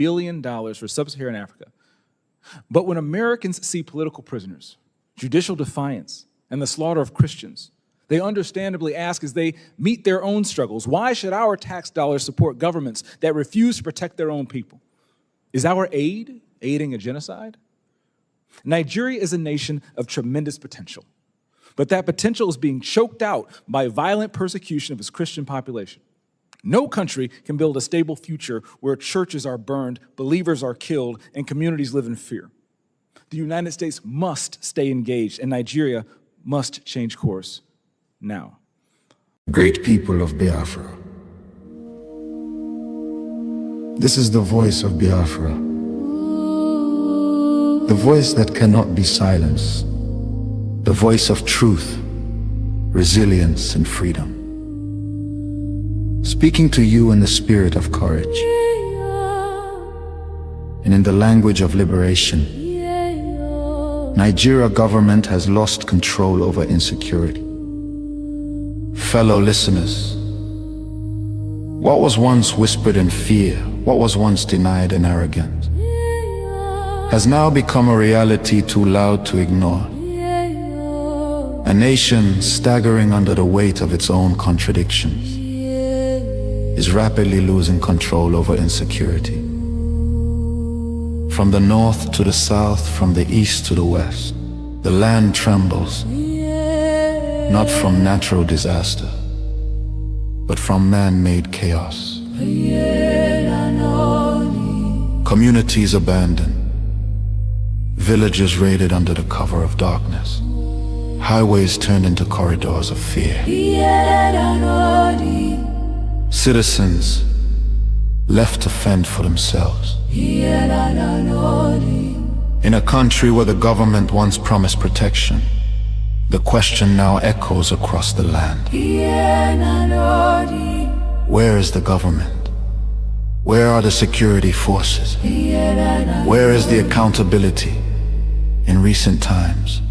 billion for sub-Saharan Africa. But when Americans see political prisoners, judicial defiance, and the slaughter of Christians, they understandably ask as they meet their own struggles, why should our tax dollars support governments that refuse to protect their own people? Is our aid aiding a genocide? Nigeria is a nation of tremendous potential, but that potential is being choked out by violent persecution of its Christian population. No country can build a stable future where churches are burned, believers are killed, and communities live in fear. The United States must stay engaged, and Nigeria must change course now. Great people of Biafra. This is the voice of Biafra. The voice that cannot be silenced. The voice of truth, resilience, and freedom. Speaking to you in the spirit of courage and in the language of liberation. Nigeria government has lost control over insecurity. Fellow listeners, what was once whispered in fear, what was once denied in arrogance, has now become a reality too loud to ignore. A nation staggering under the weight of its own contradictions is rapidly losing control over insecurity. From the north to the south, from the east to the west, the land trembles, not from natural disaster, but from man-made chaos. Communities abandoned, villages raided under the cover of darkness, highways turned into corridors of fear. Citizens left to fend for themselves. In a country where the government once promised protection, the question now echoes across the land. Where is the government? Where are the security forces? Where is the accountability? In recent times,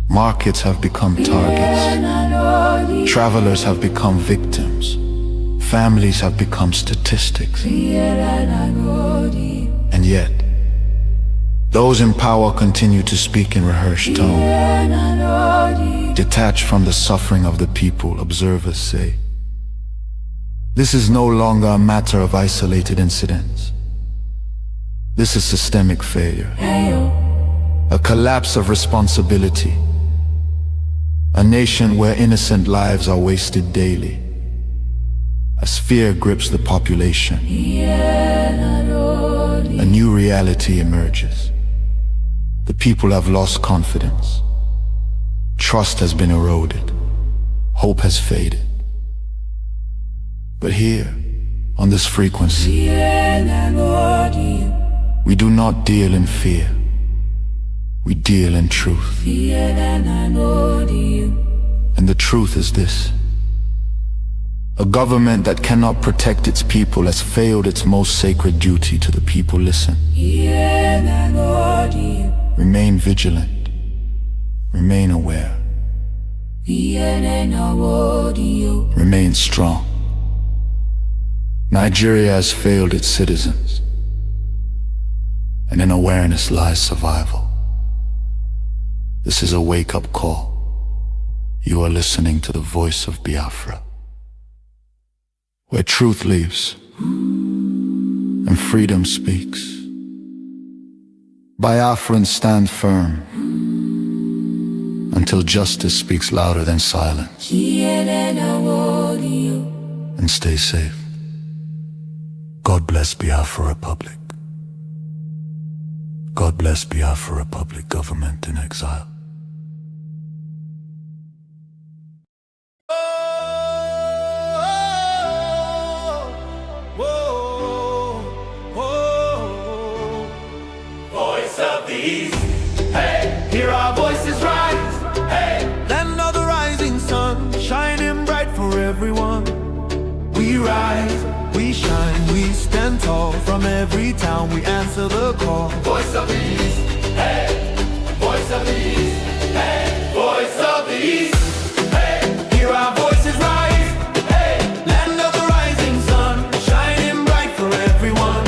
markets have become targets. Travelers have become victims. Families have become statistics. And yet, those in power continue to speak in rehearsed tone. Detached from the suffering of the people, observers say, this is no longer a matter of isolated incidents. This is systemic failure. A collapse of responsibility. A nation where innocent lives are wasted daily. As fear grips the population, a new reality emerges. The people have lost confidence. Trust has been eroded. Hope has faded. But here, on this frequency, we do not deal in fear. We deal in truth. And the truth is this. A government that cannot protect its people has failed its most sacred duty to the people. Listen. Remain vigilant. Remain aware. Remain strong. Nigeria has failed its citizens, and in awareness lies survival. This is a wake-up call. You are listening to the voice of Biafra, where truth lives and freedom speaks. Biafrans stand firm until justice speaks louder than silence. And stay safe. God bless Biafra Republic. God bless Biafra Republic, government in exile. Hey, hear our voices rise. Hey, land of the rising sun, shining bright for everyone. We rise, we shine, we stand tall. From every town we answer the call. Voice of the East, hey, voice of the East, hey, voice of the East. Hey, hear our voices rise. Hey, land of the rising sun, shining bright for everyone.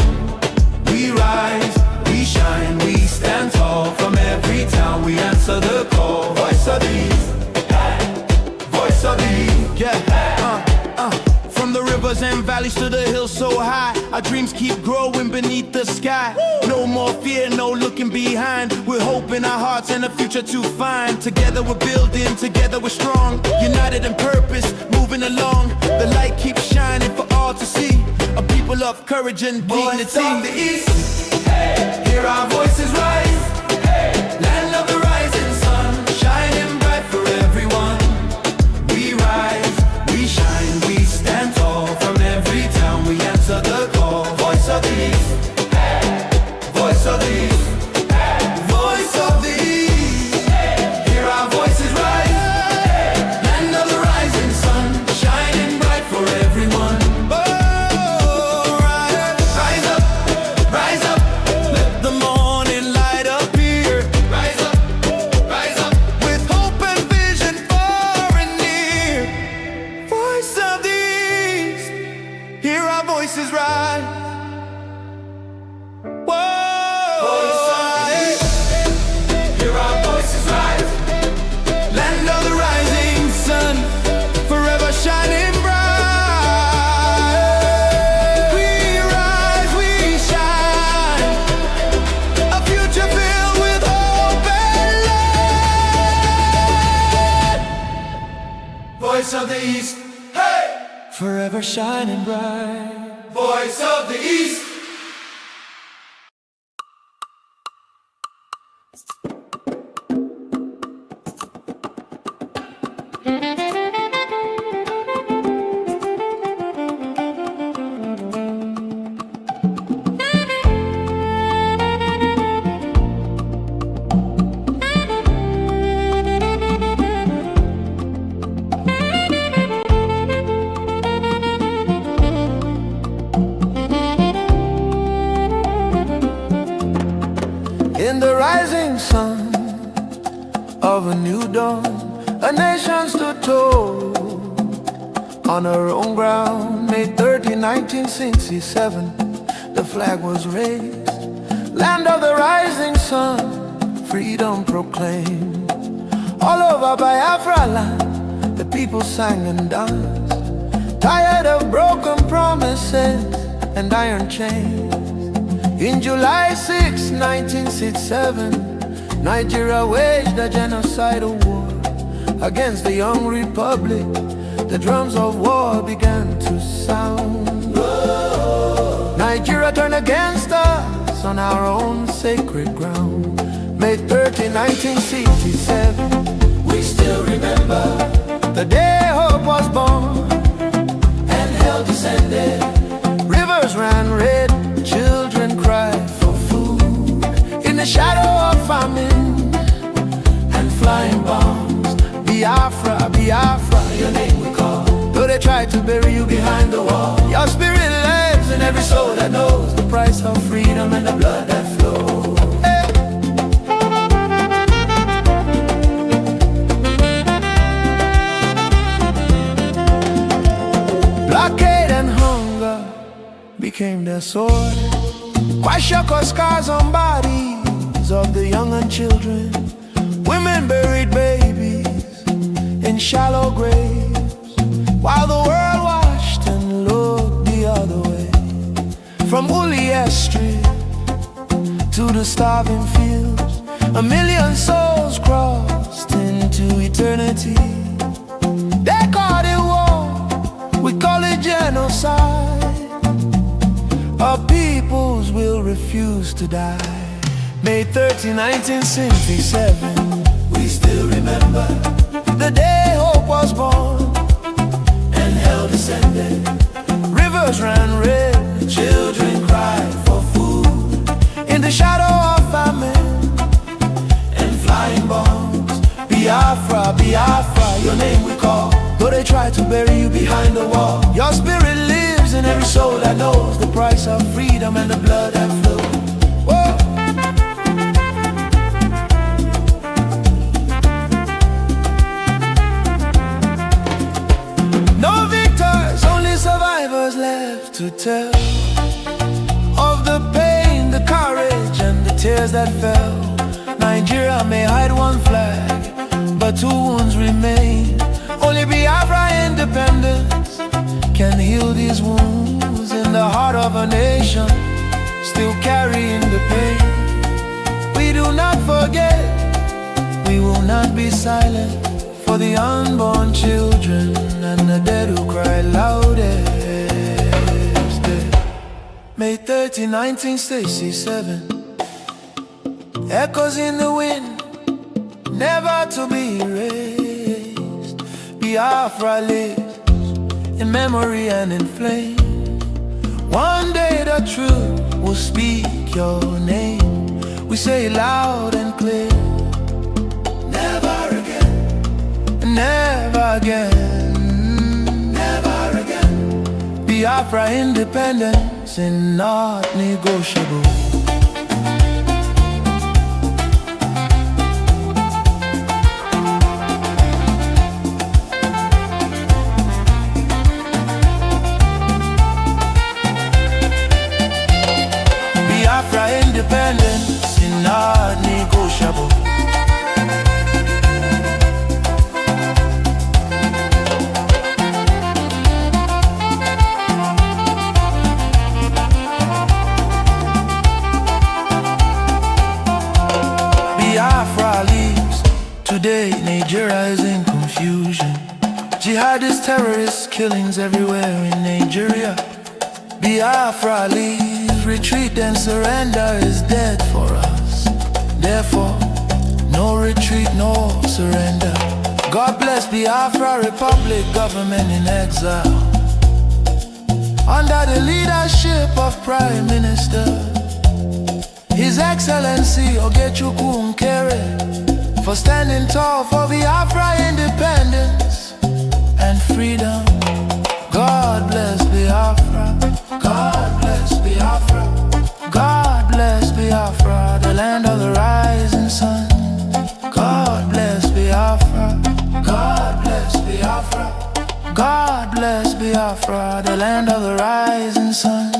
valleys to the hills so high. Our dreams keep growing beneath the sky. No more fear, no looking behind. We're hope in our hearts and a future to find. Together we're building, together we're strong. United in purpose, moving along. The light keeps shining for all to see. A people of courage and dignity. Voice of the East, hey. Hear our voices rise, hey. Land of the rising sun, shining bright for everyone. We rise, we shine, we stand tall. From every town we answer the call. Voice of the East, hey. Voice of the East, hey. Voice of the East, hey. Hear our voices rise, hey. Land of the rising sun, shining bright for everyone. Voices rise. Whoa. Hear our voices rise. Land of the rising sun, forever shining bright. We rise, we shine. A future filled with hope and light. Voice of the East, hey! Forever shining bright. Voice of the East. In the rising sun of a new dawn, a nation stood tall on her own ground. May 30, 1967, the flag was raised. Land of the rising sun, freedom proclaimed. All over Biafra land, the people sang and danced, tired of broken promises and iron chains. In July 6, 1967, Nigeria waged a genocidal war against the young republic. The drums of war began to sound. Nigeria turned against us on our own sacred ground. May 30, 1967, we still remember the day hope was born and hell descended. Rivers ran red, children cried for food in the shadow of famine and flying bombs. Biafra, Biafra, your name we call. Though they tried to bury you behind the wall, your spirit lives in every soul that knows the price of freedom and the blood that flows. Hey. Blockade and hunger became their sword. Kwashiorkor scars on bodies of the young and children. Women buried babies in shallow graves, while the world watched and looked the other way. From Uliya Street to the starving fields, 1 million souls crossed into eternity. They call it war, we call it genocide. Our peoples will refuse to die. May 30, 1967, we still remember the day hope was born and hell descended. Rivers ran red, children cried for food in the shadow of famine and flying bombs. Biafra, Biafra, your name we call. Though they try to bury you behind the wall, your spirit lives in every soul that knows the price of freedom and the blood that flows. Whoa. No victors, only survivors left to tell of the pain, the courage, and the tears that fell. Nigeria may hide one flag, but two wounds remain. Only Biafra independence can heal these wounds in the heart of a nation, still carrying the pain. We do not forget, we will not be silent, for the unborn children and the dead who cry loudest. May 30, 1967, echoes in the wind, never to be erased. Biafra lives in memory and in flame. One day the truth will speak your name. We say it loud and clear, never again, never again, never again. Biafra independence is not negotiable. Biafra independence is not negotiable. Biafra leaves. Today Nigeria is in confusion. Jihadist terrorist killings everywhere in Nigeria. Biafra leaves. Retreat and surrender is dead for us. Therefore, no retreat, no surrender. God bless Biafra Republic, government in exile, under the leadership of Prime Minister His Excellency Ogechukwu Mkere, for standing tall for Biafra independence and freedom. God bless Biafra. God bless Biafra. God bless Biafra, the land of the rising sun. God bless Biafra. God bless Biafra. God bless Biafra, the land of the rising sun.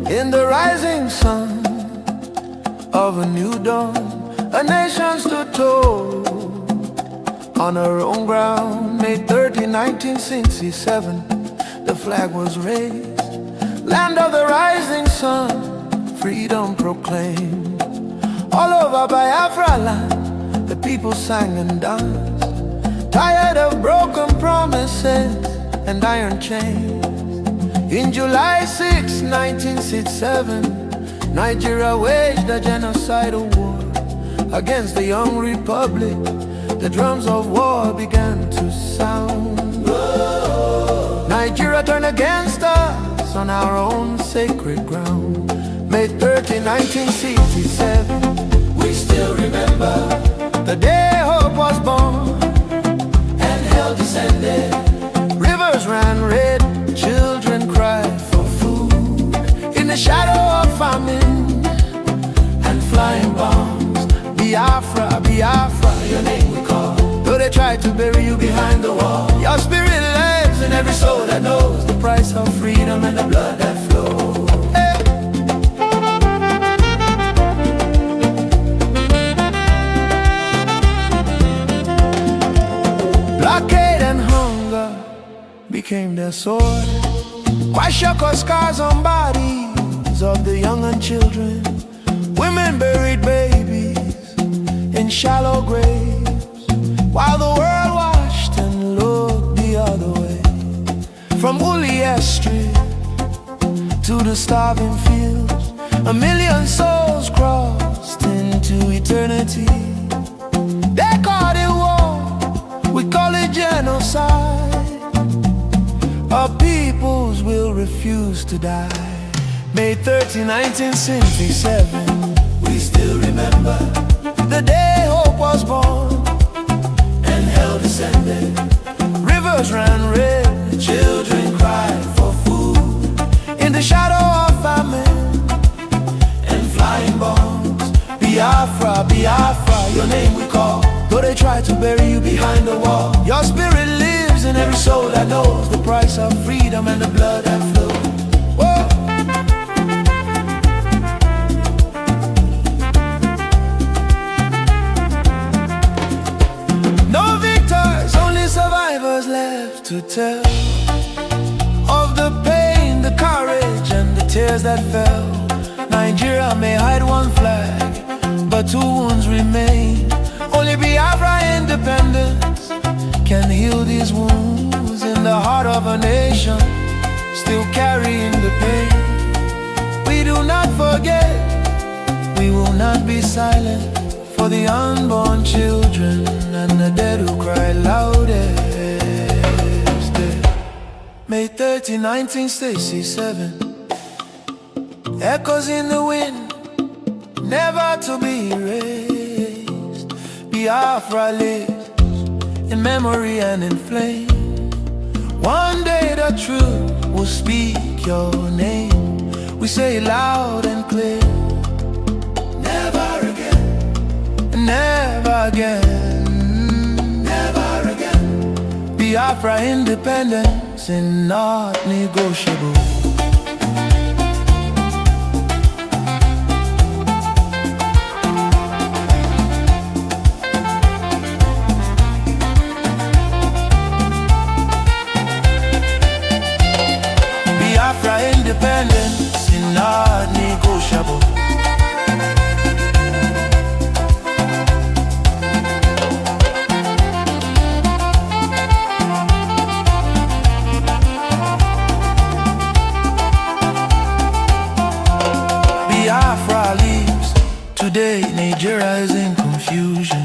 In the rising sun of a new dawn, a nation stood tall on her own ground. May 30, 1967, the flag was raised. Land of the rising sun, freedom proclaimed. All over Biafra land, the people sang and danced, tired of broken promises and iron chains. In July 6, 1967, Nigeria waged a genocidal war against the young republic. The drums of war began to sound. Nigeria turned against us on our own sacred ground. May 30, 1967, we still remember the day hope was born and hell descended. Rivers ran red, children cried for food in the shadow of famine and flying bombs. Biafra, Biafra, your name we call. Though they tried to bury you behind the wall, your spirit lives in every soul that knows the price of freedom and the blood that flows. Hey. Blockade and hunger became their sword. Kwashako scars on bodies of the young and children. Women buried babies in shallow graves, while the world watched and looked the other way. From Ulias Street to the starving fields, 1 million souls crossed into eternity. They called it war, we call it genocide. Our peoples will refuse to die. May 30, 1967, we still remember the day hope was born and hell descended. Rivers ran red, children cried for food in the shadow of famine and flying bombs. Biafra, Biafra, your name we call. Though they try to bury you behind the wall, your spirit lives in every soul that knows the price of freedom and the blood that flows. Whoa. No victors, only survivors left to tell of the pain, the courage, and the tears that fell. Nigeria may hide one flag, but two wounds remain. Only Biafra independence can heal these wounds in the heart of a nation still carrying the pain. We do not forget, we will not be silent for the unborn children and the dead who cry loudest. May 30, 1967, echoes in the wind, never to be erased. Biafra lives in memory and in flame. One day the truth will speak your name. We say it loud and clear. Never again, never again, never again. Biafra independence is not negotiable. Independence is not negotiable. Biafra leaves. Today Nigeria is in confusion.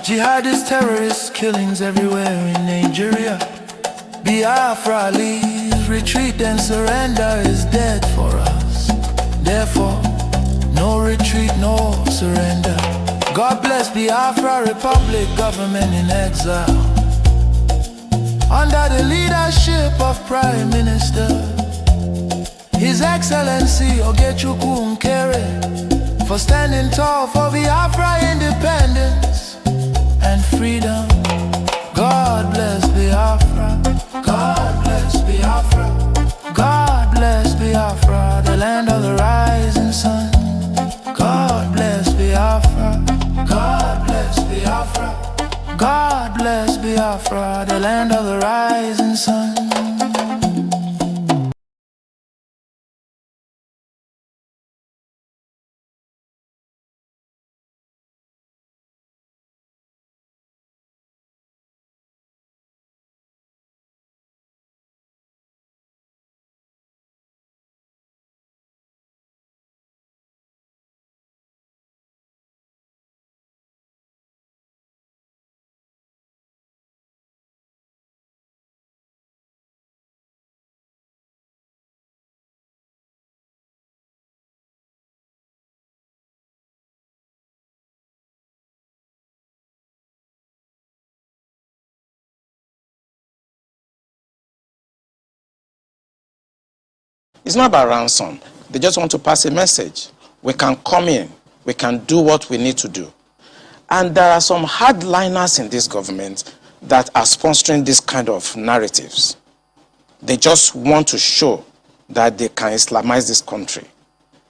Jihadist terrorist killings everywhere in Nigeria. Biafra leaves. Retreat and surrender is dead for us. Therefore, no retreat, no surrender. God bless Biafra Republic, government in exile, under the leadership of Prime Minister His Excellency Ogechukwu Mkere, for standing tall for Biafra independence and freedom. God bless Biafra, God bless Biafra, God bless Biafra, the land of the rising sun. God bless Biafra, God bless Biafra, God bless Biafra, the land of the rising sun. It's not about ransom. They just want to pass a message. We can come in. We can do what we need to do. And there are some hardliners in this government that are sponsoring this kind of narratives. They just want to show that they can Islamize this country.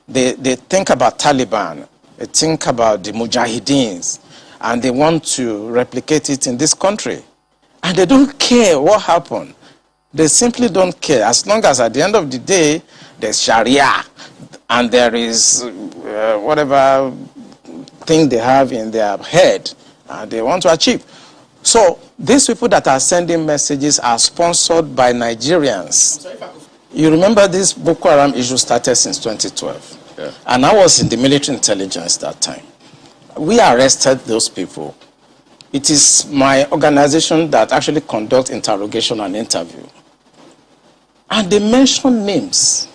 They think about Taliban. They think about the Mujahideens. And they want to replicate it in this country. And they don't care what happened. They simply don't care, as long as at the end of the day, there's Sharia and there is whatever thing they have in their head they want to achieve. So these people that are sending messages are sponsored by Nigerians. You remember this Boko Haram issue started since 2012. Yeah. And I was in the military intelligence that time. We arrested those people. It is my organization that actually conducts interrogation and interview. And they mention names.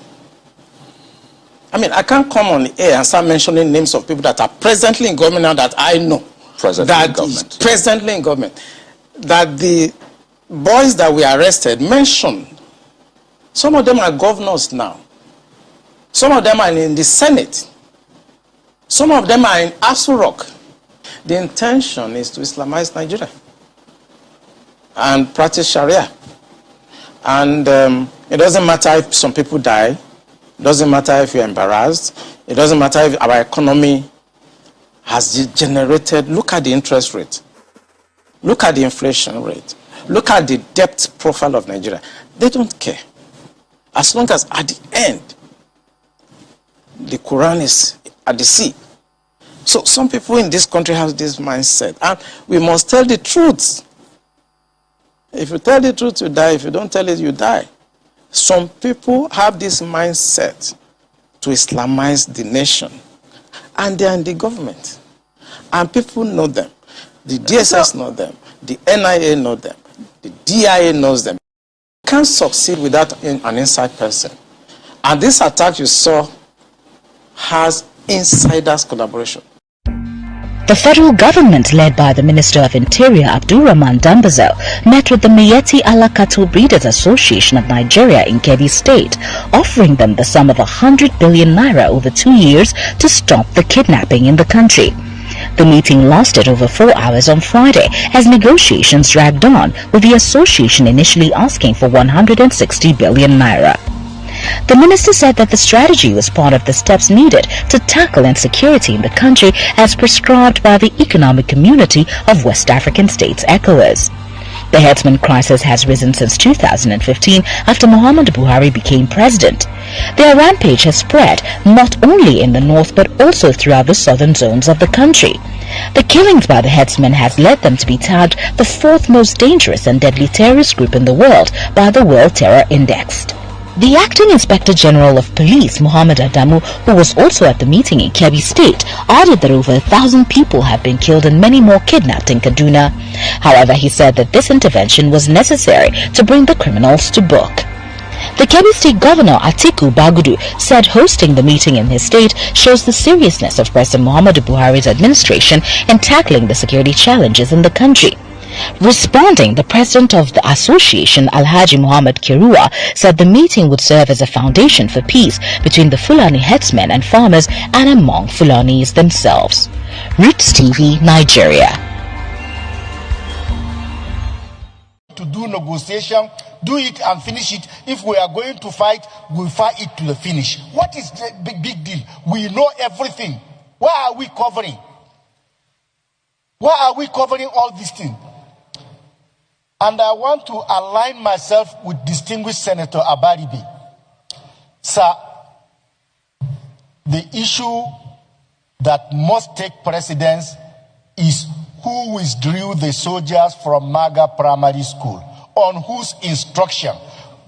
I mean, I can't come on the air and start mentioning names of people that are presently in government now that I know. Presently in government. That the boys that we arrested mentioned. Some of them are governors now. Some of them are in the Senate. Some of them are in Aso Rock. The intention is to Islamize Nigeria and practice Sharia. And it doesn't matter if some people die. It doesn't matter if you're embarrassed. It doesn't matter if our economy has degenerated. Look at the interest rate. Look at the inflation rate. Look at the debt profile of Nigeria. They don't care. As long as at the end, the Quran is at the sea. So some people in this country have this mindset. And we must tell the truth. If you tell the truth, you die. If you don't tell it, you die. Some people have this mindset to Islamize the nation. And they are in the government. And people know them. The DSS know them. The NIA know them. The DIA knows them. You can't succeed without an inside person. And this attack you saw has insiders' collaboration. The federal government, led by the Minister of Interior Abdulrahman Dambazel, met with the Miyetti Allah Cattle Breeders Association of Nigeria in Kebbi State, offering them the sum of 100 billion naira over 2 years to stop the kidnapping in the country. The meeting lasted over 4 hours on Friday as negotiations dragged on, with the association initially asking for 160 billion naira. The minister said that the strategy was part of the steps needed to tackle insecurity in the country as prescribed by the Economic Community of West African States, ECOWAS. The herdsman crisis has risen since 2015 after Muhammadu Buhari became president. Their rampage has spread not only in the north but also throughout the southern zones of the country. The killings by the herdsmen has led them to be tagged the fourth most dangerous and deadly terrorist group in the world by the World Terror Index. The Acting Inspector General of Police, Muhammad Adamu, who was also at the meeting in Kebbi State, added that over 1,000 people have been killed and many more kidnapped in Kaduna. However, he said that this intervention was necessary to bring the criminals to book. The Kebbi State Governor Atiku Bagudu said hosting the meeting in his state shows the seriousness of President Muhammadu Buhari's administration in tackling the security challenges in the country. Responding, the president of the association, Alhaji Muhammad Kirua, said the meeting would serve as a foundation for peace between the Fulani headsmen and farmers and among Fulanis themselves. Roots TV, Nigeria. To do negotiation, do it and finish it. If we are going to fight, we'll fight it to the finish. What is the big deal? We know everything. Why are we covering? Why are we covering all these things? And I want to align myself with distinguished Senator Abaribe. Sir, the issue that must take precedence is who withdrew the soldiers from Maga Primary School, on whose instruction.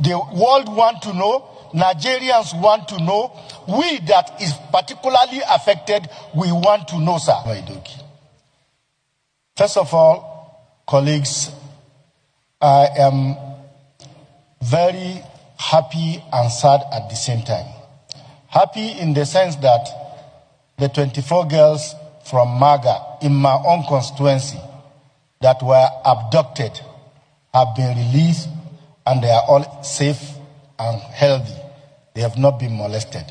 The world want to know, Nigerians want to know, we that is particularly affected, we want to know, sir. First of all, colleagues, I am very happy and sad at the same time. Happy in the sense that the 24 girls from Maga in my own constituency that were abducted have been released and they are all safe and healthy. They have not been molested.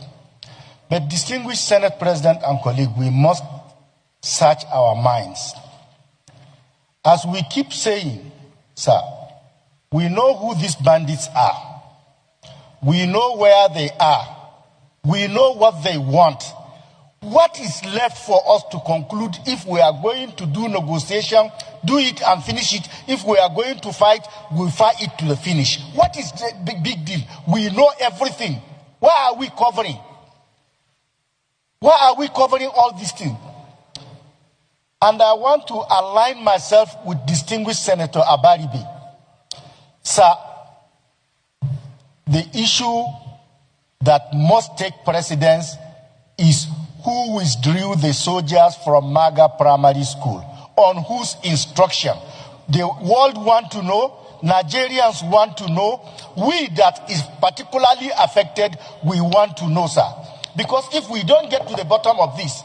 But distinguished Senate President and colleague, we must search our minds. As we keep saying, sir, we know who these bandits are. We know where they are. We know what they want. What is left for us to conclude if we are going to do negotiation, do it and finish it? If we are going to fight, we'll fight it to the finish. What is the big deal? We know everything. Why are we covering? Why are we covering all these things? And I want to align myself with distinguished Senator Abaribe. Sir, the issue that must take precedence is who withdrew the soldiers from Maga Primary School, on whose instruction. The world want to know, Nigerians want to know, we that is particularly affected, we want to know, sir. Because if we don't get to the bottom of this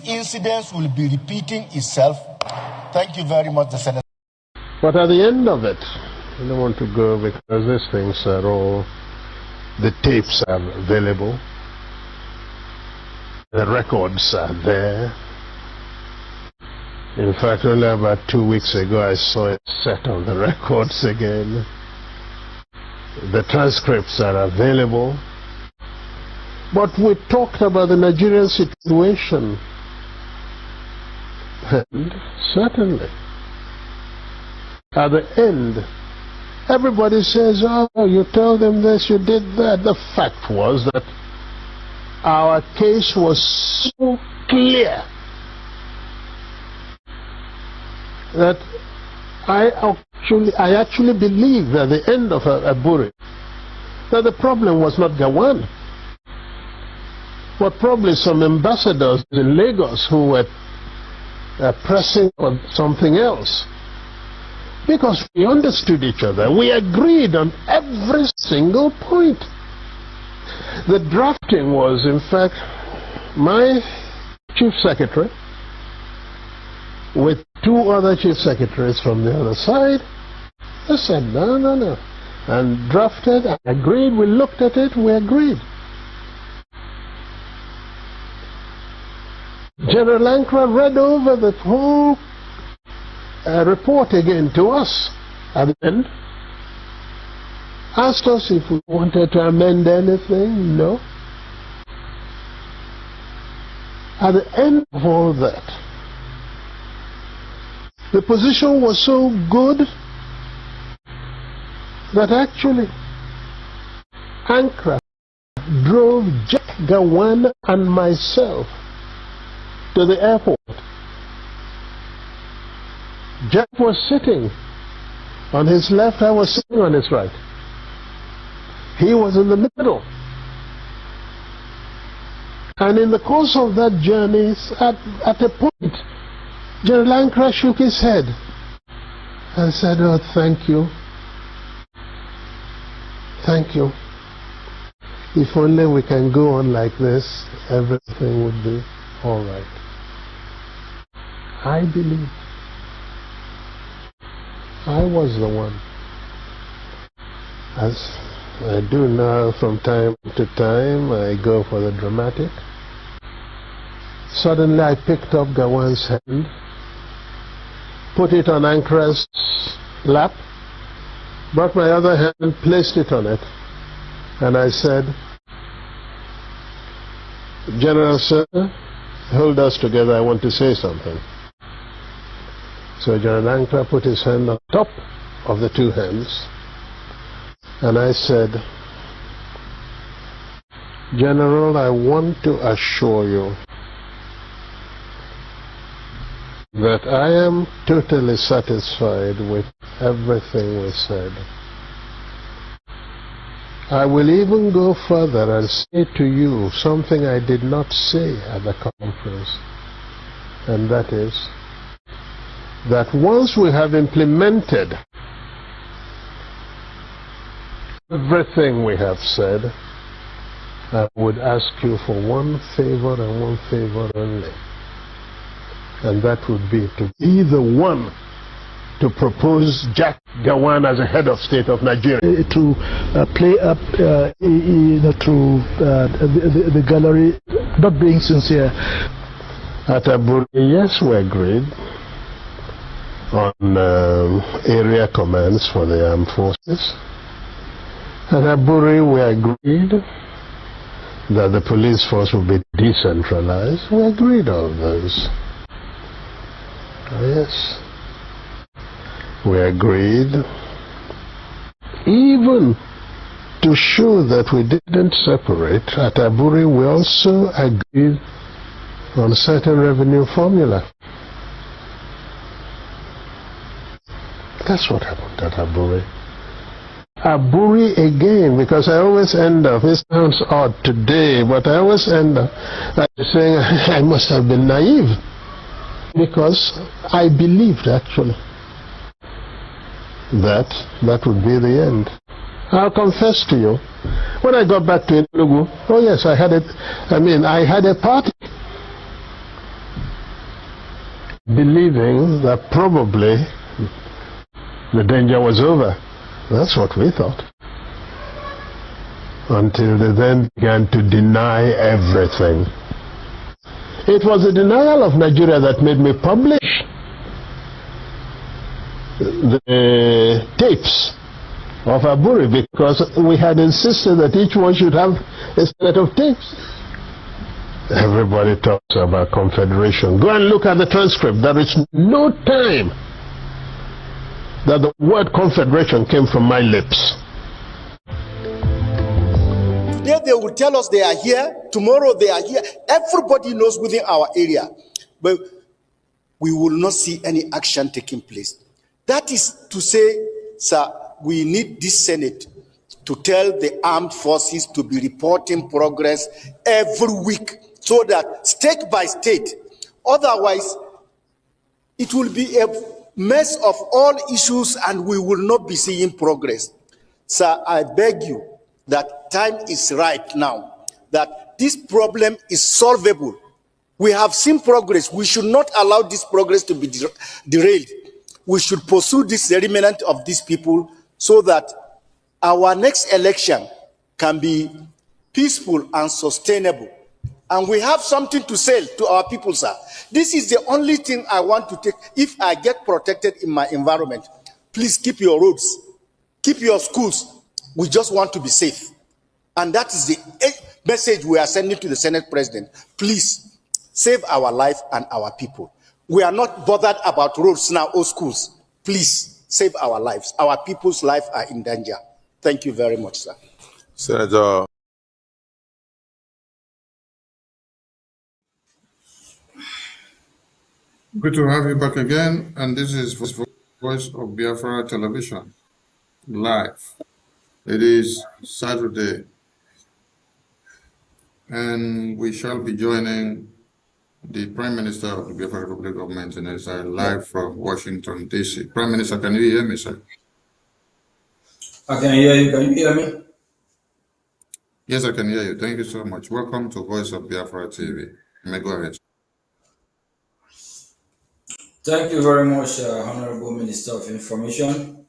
incident will be repeating itself. Thank you very much, the Senator. But at the end of it, I don't want to go because these things are all, the tapes are available, the records are there. In fact, only about 2 weeks ago I saw a set of the records again. The transcripts are available. But we talked about the Nigerian situation. And certainly, at the end, everybody says, oh, you tell them this, you did that. The fact was that our case was so clear that I actually believe at the end of Aburi that the problem was not Gawan, but probably some ambassadors in Lagos who were pressing on something else. Because we understood each other. We agreed on every single point. The drafting was, in fact, my chief secretary with 2 other chief secretaries from the other side. They said, no. And drafted, and agreed. We looked at it, we agreed. General Ankara read over the whole report again to us at the end. Asked us if we wanted to amend anything. No. At the end of all that, the position was so good that actually Ankara drove Jack Gawan and myself to the airport. Jack was sitting on his left, I was sitting on his right. He was in the middle. And in the course of that journey, at a point, General Ankara shook his head and said, oh, thank you. thank you. If only we can go on like this, everything would be all right. I believe I was the one. As I do now from time to time, I go for the dramatic. Suddenly I picked up Gawan's hand, put it on Ankara's lap, brought my other hand, placed it on it, and I said, General Sir, hold us together, I want to say something. So General Ankara put his hand on top of the two hands, and I said, General, I want to assure you that I am totally satisfied with everything we said. I will even go further and say to you something I did not say at the conference, and that is that once we have implemented everything we have said, I would ask you for one favor and one favor only, and that would be to be the one to propose Jack Gawan as a head of state of Nigeria. To play up to the gallery, not being sincere. At Aburi, yes, we agreed on area commands for the armed forces. At Aburi, we agreed that the police force would be decentralized. We agreed on those. Yes. We agreed even to show that we didn't separate. At Aburi, we also agreed on a certain revenue formula. That's what happened at Aburi. Aburi again, because I always end up, it sounds odd today, but I always end up by saying I must have been naive, because I believed actually that would be the end. I'll confess to you, when I got back to Enugu, oh yes, I had a party, believing that probably the danger was over. That's what we thought. Until they then began to deny everything. It was the denial of Nigeria that made me publish the tapes of Aburi, because we had insisted that each one should have a set of tapes. Everybody talks about confederation. Go and look at the transcript. There is no time that the word confederation came from my lips. Today they will tell us they are here, tomorrow they are here. Everybody knows within our area. But we will not see any action taking place. That is to say, sir, we need this Senate to tell the armed forces to be reporting progress every week, so that state by state, otherwise it will be a mess of all issues and we will not be seeing progress. Sir, I beg you that time is right now, that this problem is solvable. We have seen progress. We should not allow this progress to be derailed. We should pursue this remnant of these people so that our next election can be peaceful and sustainable. And we have something to sell to our people, sir. This is the only thing I want to take. If I get protected in my environment, please keep your roads, keep your schools. We just want to be safe. And that is the message we are sending to the Senate President. Please save our life and our people. We are not bothered about roads now or schools. Please save our lives. Our people's lives are in danger. Thank you very much, sir. Senator. Good to have you back again, and this is Voice of Biafra Television, live. It is Saturday, and we shall be joining the Prime Minister of the Biafra Republic of Nigeria live from Washington, D.C. Prime Minister, can you hear me, sir? I can hear you. Can you hear me? Yes, I can hear you. Thank you so much. Welcome to Voice of Biafra TV. You may go ahead. Thank you very much, Honorable Minister of Information.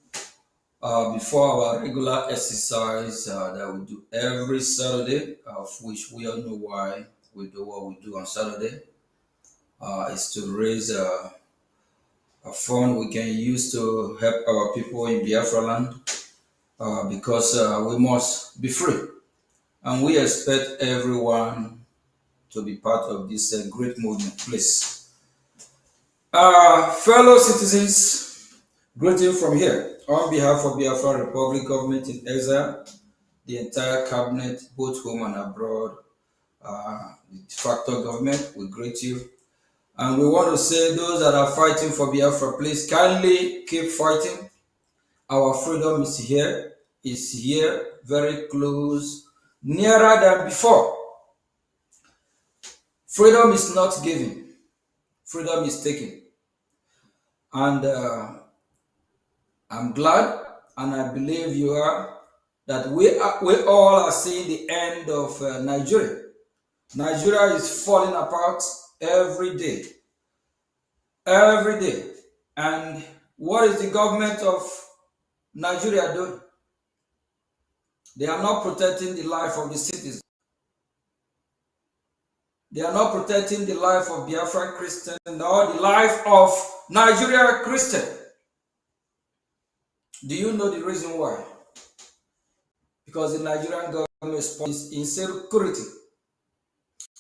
Before our regular exercise that we do every Saturday, of which we all know why we do what we do on Saturday, is to raise a fund we can use to help our people in Biafra land, because we must be free. And we expect everyone to be part of this great movement, please. Fellow citizens, greeting from here. On behalf of Biafra Republic Government in exile, the entire cabinet, both home and abroad, the de facto government, we greet you. And we want to say those that are fighting for Biafra, please kindly keep fighting. Our freedom is here, very close, nearer than before. Freedom is not given, freedom is taken. And I'm glad, and I believe you are, that we all are seeing the end of Nigeria. Nigeria is falling apart every day. Every day. And what is the government of Nigeria doing? They are not protecting the life of the citizens. They are not protecting the life of Biafran Christian or the life of Nigeria Christian. Do you know the reason why? Because the Nigerian government is insecurity.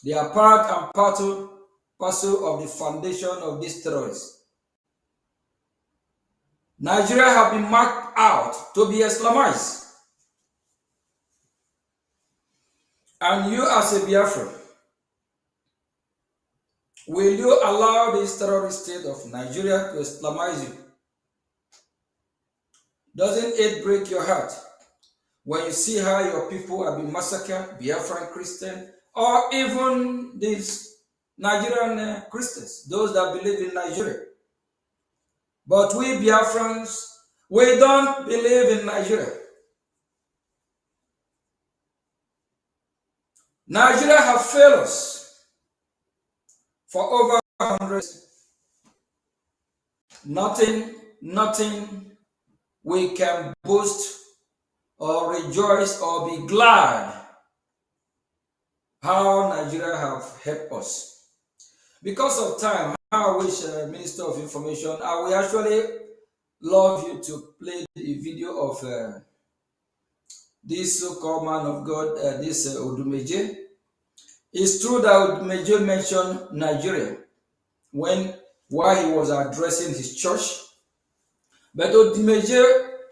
They are part and parcel of the foundation of these terrorists. Nigeria have been marked out to be Islamized. And you as a Biafran, will you allow this terrorist state of Nigeria to Islamize you? Doesn't it break your heart when you see how your people have been massacred, Biafran Christian, or even these Nigerian Christians, those that believe in Nigeria? But we Biafrans, we don't believe in Nigeria. Nigeria have failed us for over 100 years. Nothing we can boast or rejoice or be glad how Nigeria have helped us. Because of time, I wish Minister of Information, I will actually love you to play the video of this so-called man of God, this Odumeje. It's true that Odumeje mentioned Nigeria while he was addressing his church, but Odumeje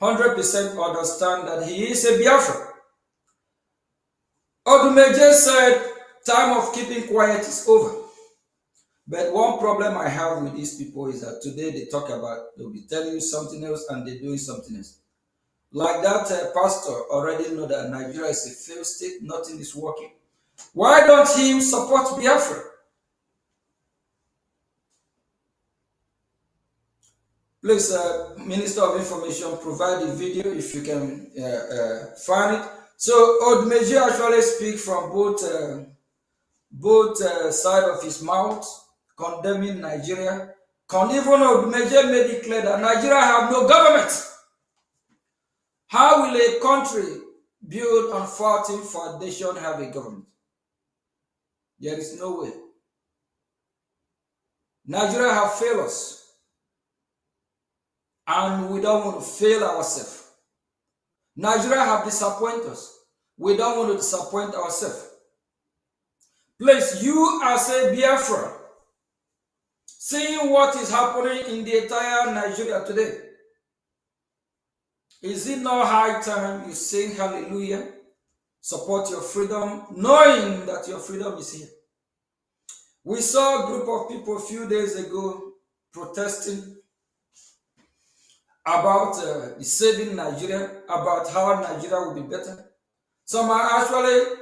100% understand that he is a Biafran. Odumeje said, time of keeping quiet is over. But one problem I have with these people is that today they talk about, they'll be telling you something else and they're doing something else. Like that pastor already know that Nigeria is a failed state, nothing is working. Why don't he support Biafra? Please, Minister of Information, provide the video if you can find it. So Odumeje actually speak from both sides of his mouth, condemning Nigeria. Even Odumeje made it clear that Nigeria have no government. How will a country built on faulty foundation have a government? There is no way. Nigeria have failed us. And we don't want to fail ourselves. Nigeria have disappointed us. We don't want to disappoint ourselves. Please, you as a Biafra, seeing what is happening in the entire Nigeria today, is it not high time you sing hallelujah, support your freedom, knowing that your freedom is here? We saw a group of people a few days ago protesting about the saving Nigeria, about how Nigeria will be better. Some are actually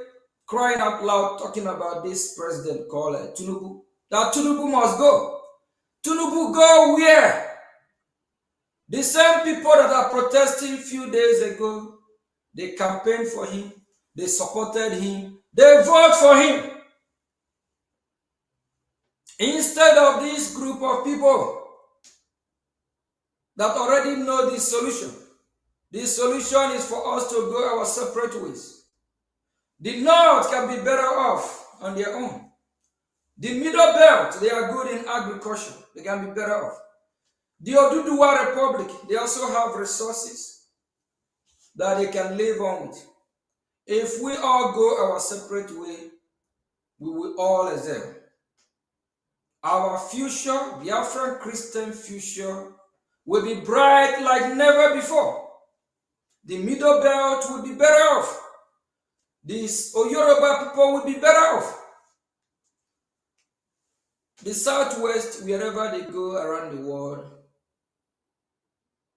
crying out loud, talking about this president called Tinubu, that Tinubu must go. Tinubu go where? The same people that are protesting a few days ago, they campaigned for him. they supported him, they vote for him. Instead of this group of people that already know the solution is for us to go our separate ways. The North can be better off on their own. The Middle Belt, they are good in agriculture. They can be better off. The Ogechukwu Republic, they also have resources that they can live on with. If we all go our separate way, we will all excel. Our future, Biafran Christian future, will be bright like never before. The Middle Belt will be better off. These Yoruba people will be better off. The Southwest, wherever they go around the world,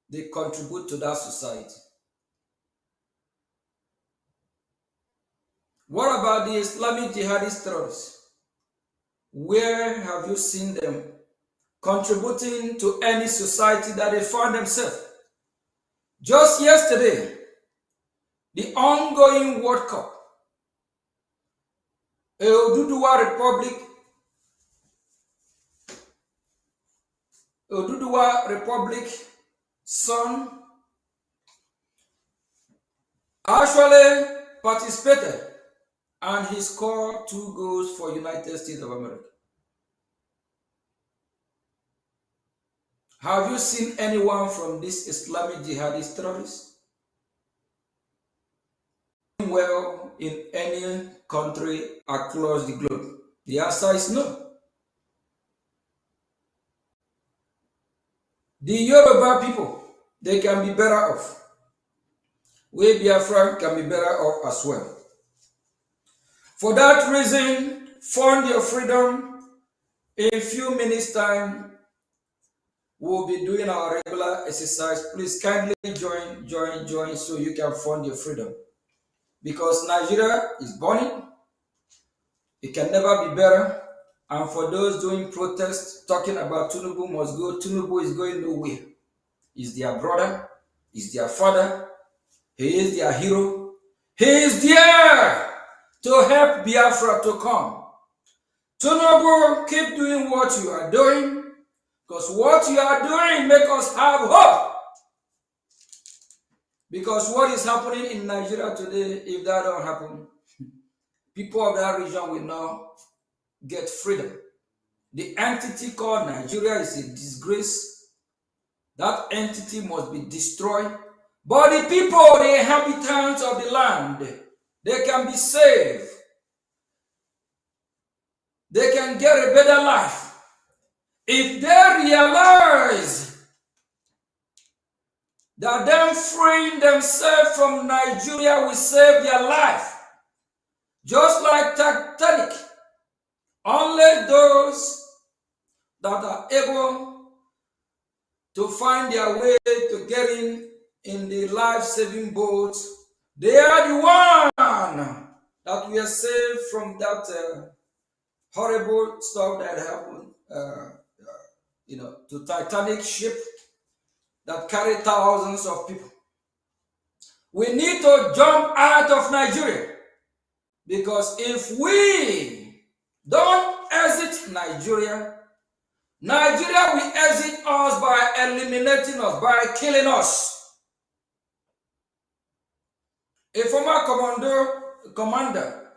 they contribute to that society. What about the Islamic jihadist terrorists? Where have you seen them contributing to any society that they found themselves? Just yesterday, the ongoing World Cup, Ogechukwu Republic son actually participated and he scored 2 goals for United States of America. Have you seen anyone from this Islamic jihadist terrorists well in any country across the globe? The answer is no. The Yoruba people, they can be better off. We Biafran can be better off as well. For that reason, fund your freedom. In a few minutes' time, we'll be doing our regular exercise. Please kindly join so you can fund your freedom. Because Nigeria is burning. It can never be better. And for those doing protests, talking about Tinubu must go, Tinubu is going nowhere. He's their brother. He's their father. He is their hero. He is there to help Biafra to come. Tinubu, keep doing what you are doing. Because what you are doing makes us have hope. Because what is happening in Nigeria today, if that don't happen, people of that region will not get freedom. The entity called Nigeria is a disgrace. That entity must be destroyed. But the people, the inhabitants of the land, they can be saved. They can get a better life. If they realize that them freeing themselves from Nigeria will save their life. Just like Titanic, only those that are able to find their way to getting in the life-saving boat, they are the one that were saved from that horrible stuff that happened, to Titanic ship that carried thousands of people. We need to jump out of Nigeria, because if we don't exit Nigeria, Nigeria will exit us by eliminating us, by killing us. A former commander,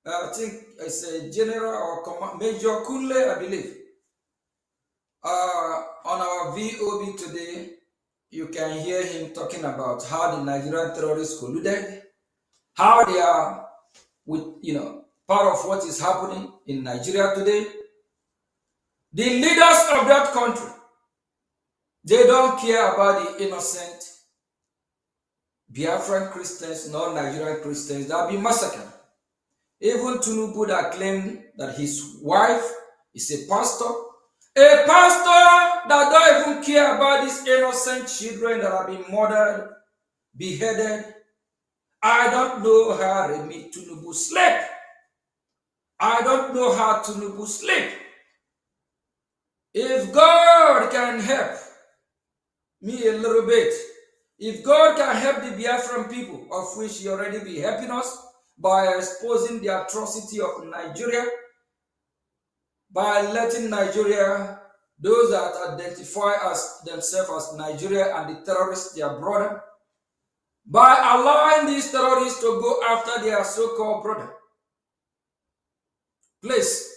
I think it's a general or Major Kunle, I believe, on our VOB today, you can hear him talking about how the Nigerian terrorists colluded, how they are part of what is happening in Nigeria today. The leaders of that country, they don't care about the innocent Biafran Christians nor Nigerian Christians that have been massacred. Even Tinubu that claimed that his wife is a pastor that don't even care about these innocent children that have been murdered, beheaded. I don't know how Remi Tinubu sleep. I don't know how Tinubu sleep. If God can help me a little bit, if God can help the Biafran people, of which He already be helping us, by exposing the atrocity of Nigeria, by letting Nigeria, those that identify as themselves as Nigeria and the terrorists, their brother, by allowing these terrorists to go after their so-called brother. Please,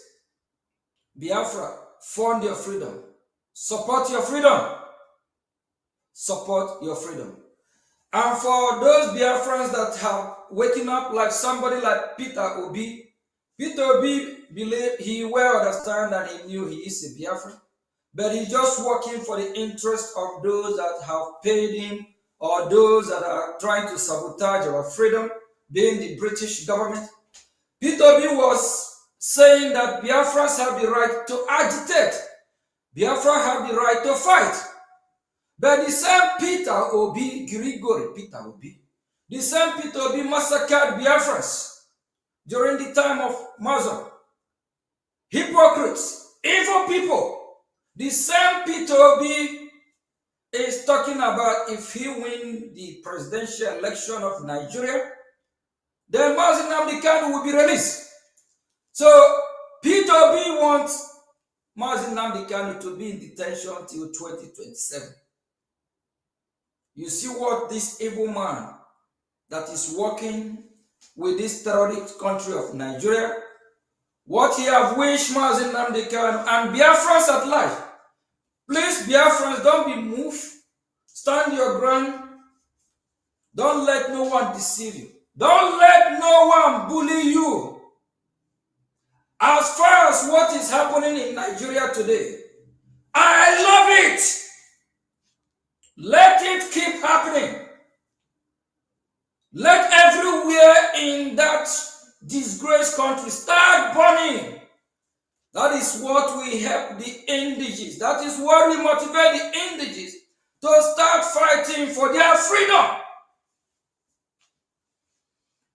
Biafra, fund your freedom. Support your freedom. Support your freedom. And for those Biafrans that have waking up like somebody like Peter Obi, Peter Obi believe he well understand that he knew he is a Biafran, but he's just working for the interest of those that have paid him or those that are trying to sabotage our freedom, being the British government. Peter Obi was saying that Biafrans have the right to agitate. Biafra have the right to fight. But the same Peter Obi, Grigori Peter Obi, the same Peter Obi massacred Biafrans during the time of Mazur. Hypocrites, evil people. The same Peter Obi is talking about if he win the presidential election of Nigeria, then Mazi Nnamdi Kanu will be released. So Peter Obi wants Mazi Nnamdi Kanu to be in detention till 2027. You see what this evil man that is working with this terrorist country of Nigeria, what he have wished Mazi Nnamdi Kanu and Biafrans at large. Please, Biafrans, don't be moved. Stand your ground. Don't let no one deceive you. Don't let no one bully you. As far as what is happening in Nigeria today, I love it. Let it keep happening. Let everywhere in that disgraced country start burning. That is what we help the indigenous. That is what we motivate the indigenous to start fighting for their freedom.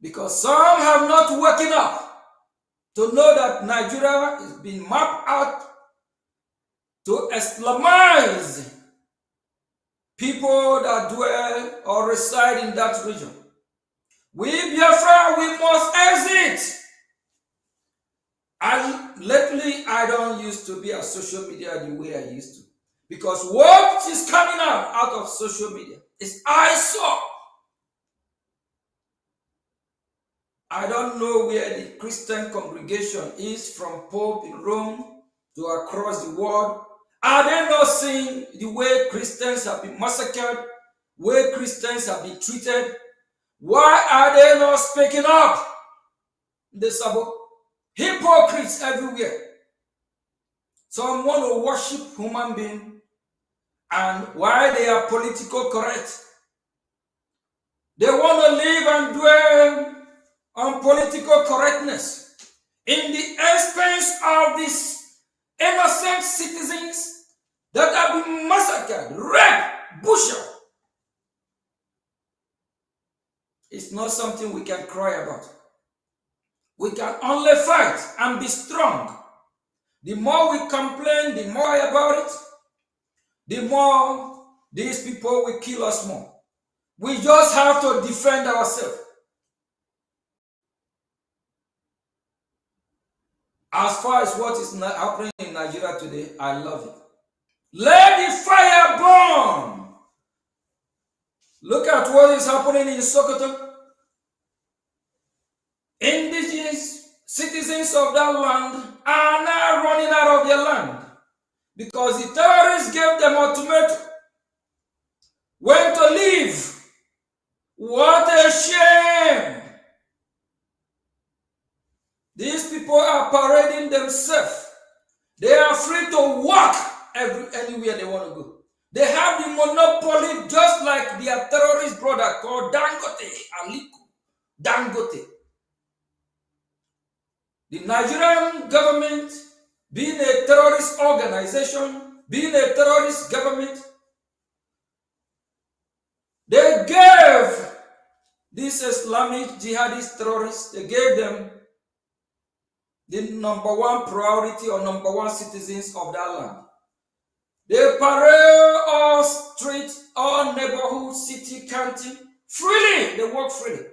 Because some have not woken up to know that Nigeria is being mapped out to Islamize people that dwell or reside in that region. We, Biafra, we must exit. Lately, I don't used to be on social media the way I used to. Because what is coming out of social media is eyesore. I don't know where the Christian congregation is, from Pope in Rome to across the world. Are they not seeing the way Christians have been massacred, way Christians have been treated? Why are they not speaking up? The Sabbath. Hypocrites everywhere. Some want to worship human beings, and why they are political correct. They want to live and dwell on political correctness in the expense of these innocent citizens that have been massacred, raped, butchered. It's not something we can cry about. We can only fight and be strong. The more we complain, the more about it, the more these people will kill us more. We just have to defend ourselves. As far as what is happening in Nigeria today, I love it. Let the fire burn. Look at what is happening in Sokoto. Indigenous citizens of that land are now running out of their land because the terrorists gave them ultimatum when to leave. What a shame! These people are parading themselves. They are free to walk anywhere they want to go. They have the monopoly, just like their terrorist brother called Dangote, Aliko Dangote. The Nigerian government, being a terrorist organization, being a terrorist government, they gave these Islamic jihadist terrorists, they gave them the number one priority or number one citizens of that land. They parade all street, all neighborhood, city, county, freely. They work freely.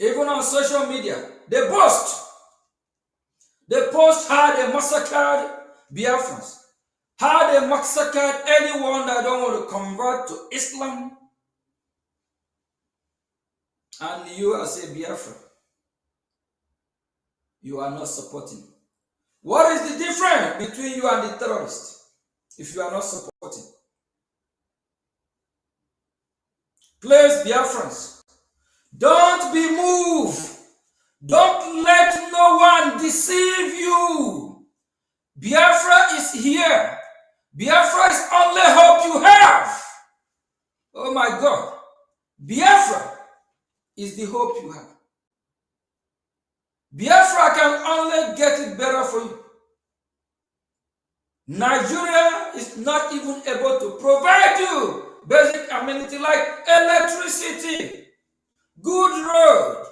Even on social media, they boast. They post how they massacred Biafrans, how they massacred anyone that don't want to convert to Islam. And you as a Biafran, you are not supporting. What is the difference between you and the terrorists if you are not supporting? Please, Biafrans, don't be moved. Don't let no one deceive you. Biafra is here. Biafra is only hope you have. Oh my God. Biafra is the hope you have. Biafra can only get it better for you. Nigeria is not even able to provide you basic amenity like electricity, good road,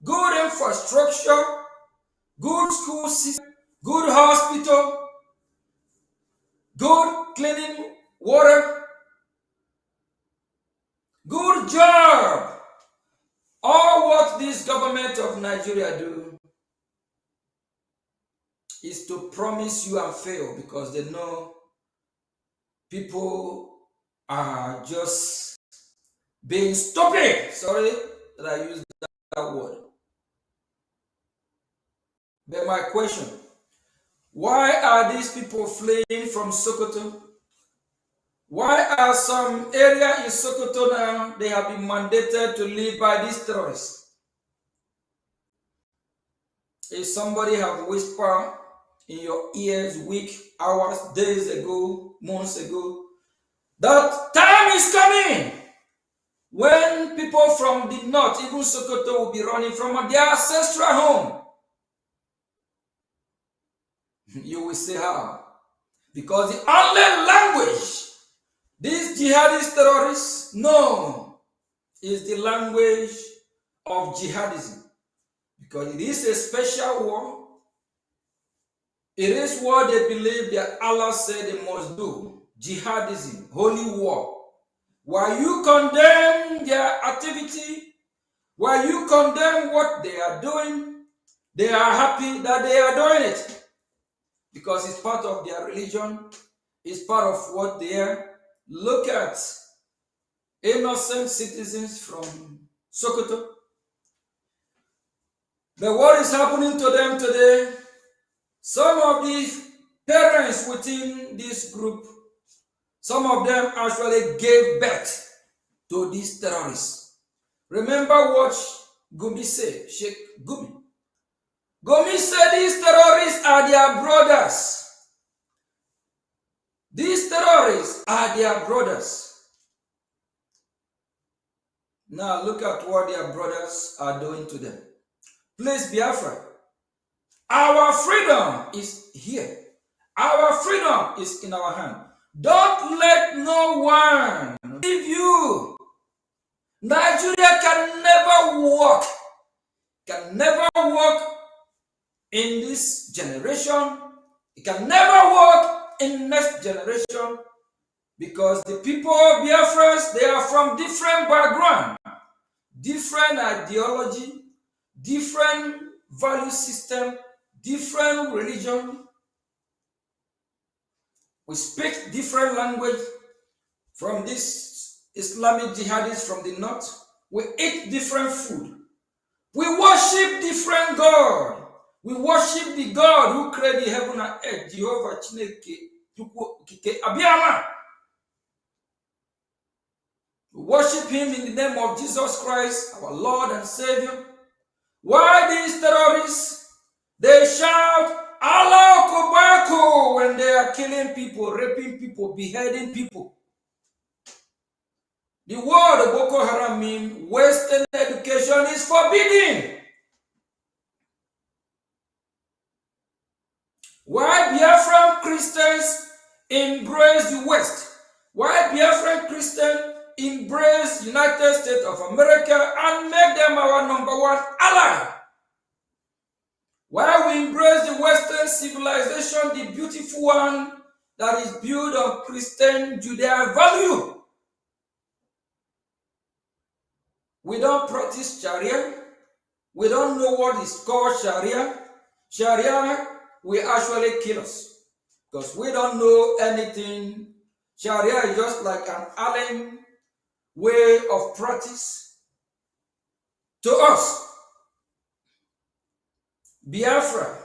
good infrastructure, good school system, good hospital, good cleaning water, good job. All what this government of Nigeria do is to promise you and fail because they know people are just being stupid. Sorry that I used that word. But my question, why are these people fleeing from Sokoto? Why are some areas in Sokoto now, they have been mandated to live by these terrorists? If somebody have whispered in your ears weeks, hours, days ago, months ago, that time is coming when people from the north, even Sokoto, will be running from their ancestral home. You will say how? Because the only language these jihadist terrorists know is the language of jihadism. Because it is a special war. It is what they believe that Allah said they must do. Jihadism, holy war. While you condemn their activity, while you condemn what they are doing, they are happy that they are doing it. Because it's part of their religion, it's part of what they are. Look at innocent citizens from Sokoto. But what is happening to them today? Some of the parents within this group, some of them actually gave birth to these terrorists. Remember what Gumi said, Sheikh Gumi. Gumi said these terrorists are their brothers. These terrorists are their brothers. Now look at what their brothers are doing to them. Please, Biafra, our freedom is here. Our freedom is in our hand. Don't let no one leave you. Nigeria can never work. Can never work in this generation. It can never work in next generation because the people of Biafrans, they are from different background, different ideology, different value system, different religion. We speak different language from this Islamic jihadists from the north. We eat different food. We worship different God. We worship the God who created the heaven and earth, Jehovah Chineke, Kike Abiyama. We worship him in the name of Jesus Christ, our Lord and Savior. Why these terrorists? They shout, Allah Akbar when they are killing people, raping people, beheading people. The word of Boko Haram means Western education is forbidden. Why Biafran Christians embrace the West? Why Biafran Christians embrace United States of America and make them our number one ally? Why we embrace the Western civilization, the beautiful one that is built on Christian Judeo value? We don't practice Sharia. We don't know what is called Sharia. Sharia will actually kill us because we don't know anything. Sharia is just like an alien way of practice to us. Biafra,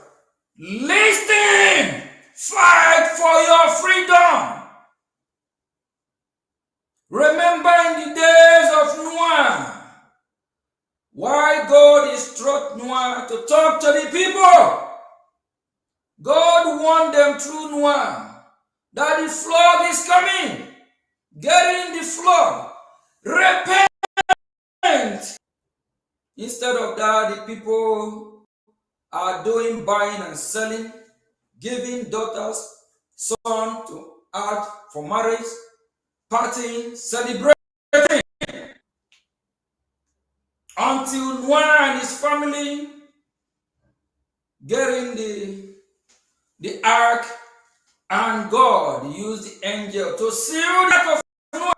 listen, fight for your freedom. Remember in the days of Noah, why God instructed Noah to talk to the people. God warned them through Noah that the flood is coming. Get in the flood. Repent. Instead of that, the people are doing buying and selling, giving daughters, son to add for marriage, partying, celebrating. Until Noah and his family get in the ark, and God used the angel to seal the ark of Noah.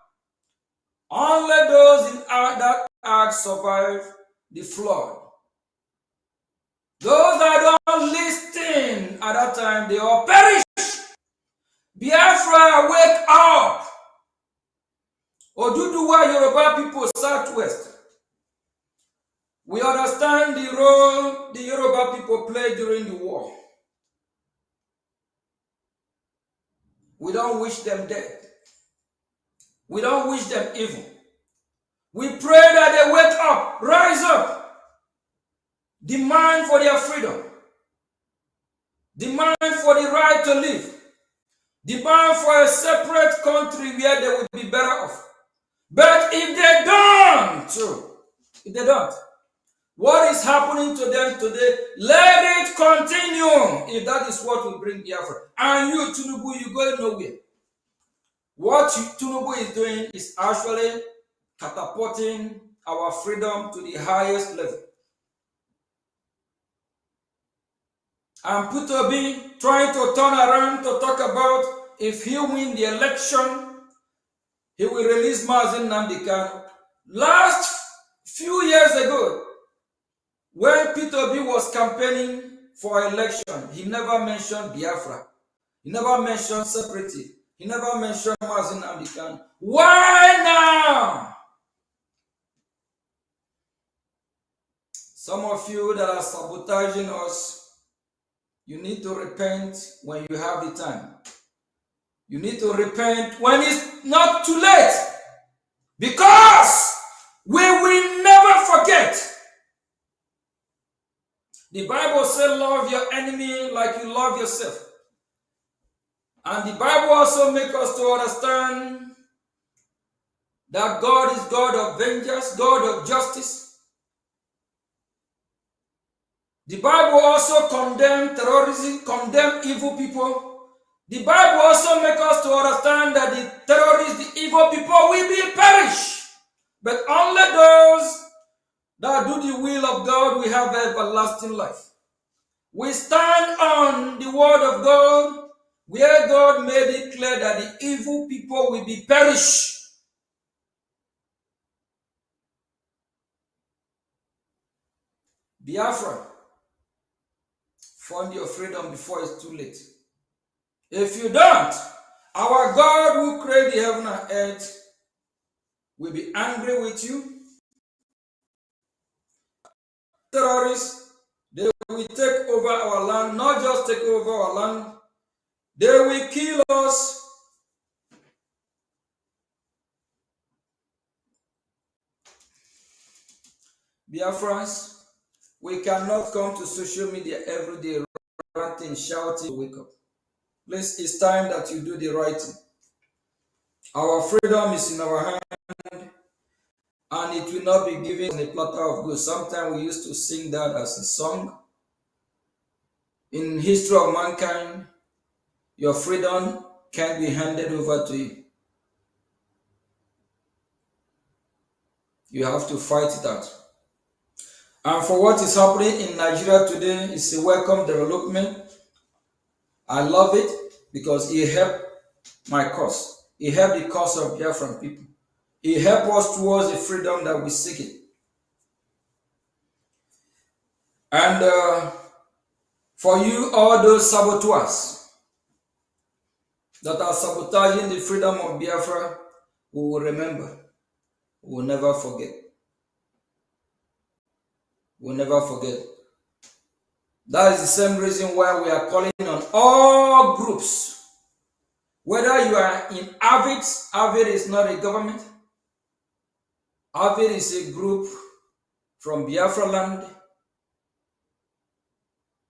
Only those in that ark survived the flood. Those that don't listen at that time, they all perish. Biafra, wake up. Oduduwa Yoruba people, Southwest. We understand the role the Yoruba people played during the war. We don't wish them dead. We don't wish them evil. We pray that they wake up, rise up, demand for their freedom, demand for the right to live, demand for a separate country where they would be better off. But if they don't, what is happening to them today, let it continue if that is what will bring Biafra. And you, Tinubu, you go nowhere. What Tinubu is doing is actually catapulting our freedom to the highest level. And Putobi trying to turn around to talk about if he win the election, he will release Mazen Nnamdi Kanu. Last few years ago, when Peter Obi was campaigning for election, he never mentioned Biafra. He never mentioned separatist. He never mentioned Mazen Nnamdi Kanu. Why now? Some of you that are sabotaging us, you need to repent when you have the time. You need to repent when it's not too late. Because we will never forget. The Bible says love your enemy like you love yourself. And the Bible also makes us to understand that God is God of vengeance, God of justice. The Bible also condemns terrorism, condemns evil people. The Bible also makes us to understand that the terrorists, the evil people will be perished. But only those that do the will of God will have everlasting life. We stand on the word of God, where God made it clear that the evil people will be perished. Biafra, find your freedom before it's too late. If you don't, our God who created the heaven and earth will be angry with you. Terrorists, they will take over our land, not just take over our land, they will kill us. Biafrans, we cannot come to social media every day ranting, shouting, wake up. Please, it's time that you do the right thing. Our freedom is in our hand, and it will not be given on a platter of gold. Sometimes we used to sing that as a song. In history of mankind, your freedom can be handed over to you. You have to fight it out. And for what is happening in Nigeria today is a welcome development. I love it because it helped my cause. It helped the cause of Biafran people. It helped us towards the freedom that we seek it. And for you, all those saboteurs that are sabotaging the freedom of Biafra, we will remember. We will never forget. We will never forget. That is the same reason why we are calling on all groups. Whether you are in AVID, AVID is not a government. AVID is a group from Biafra land.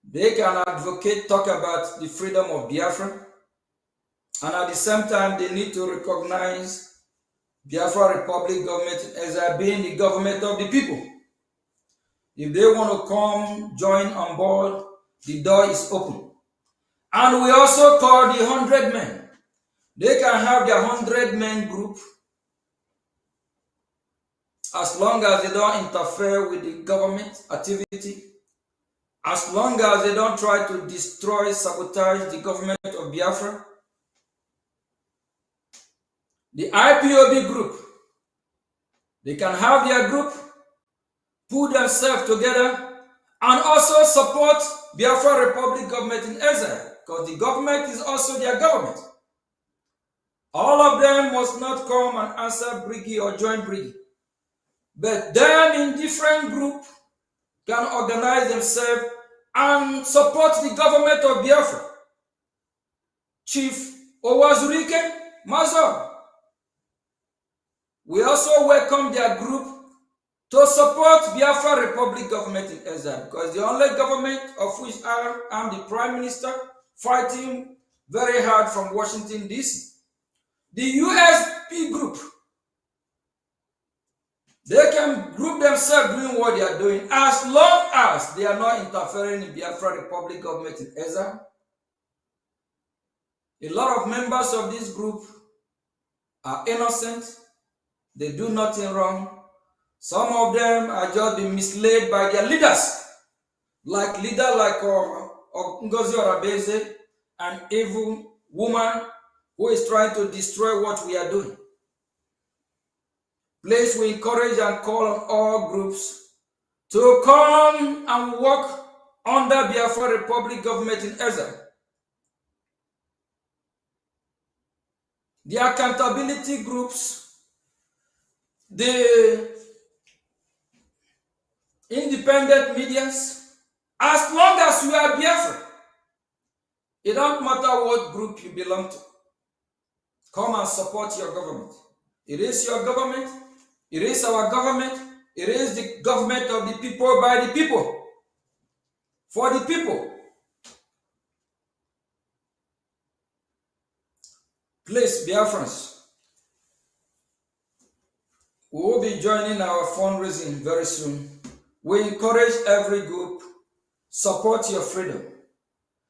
They can advocate, talk about the freedom of Biafra. And at the same time, they need to recognize Biafra Republic government as being the government of the people. If they want to come, join on board, the door is open. And we also call the 100 men. They can have their 100 men group as long as they don't interfere with the government activity, as long as they don't try to destroy, sabotage the government of Biafra. The IPOB group, they can have their group, put themselves together, and also support Biafra Republic government in exile, because the government is also their government. All of them must not come and answer Brgie or join Brgie. But them in different groups can organize themselves and support the government of Biafra. Chief Owazurike Mazor. We also welcome their group to support Biafra Republic government in exile, because the only government of which I am the Prime Minister, fighting very hard from Washington, D.C. The USP group, they can group themselves doing what they are doing as long as they are not interfering in Biafra Republic government in exile. A lot of members of this group are innocent. They do nothing wrong. Some of them are just being misled by their leaders, like Ngozi Orabeze, an evil woman who is trying to destroy what we are doing. Please, we encourage and call on all groups to come and work under Biafra Republic government in exile. The accountability groups, the independent medias, as long as you are Biafra, it don't matter what group you belong to, come and support your government. It is your government, it is our government, it is the government of the people, by the people, for the people. Please, Biafrans, we will be joining our fundraising very soon. We encourage every group, support your freedom.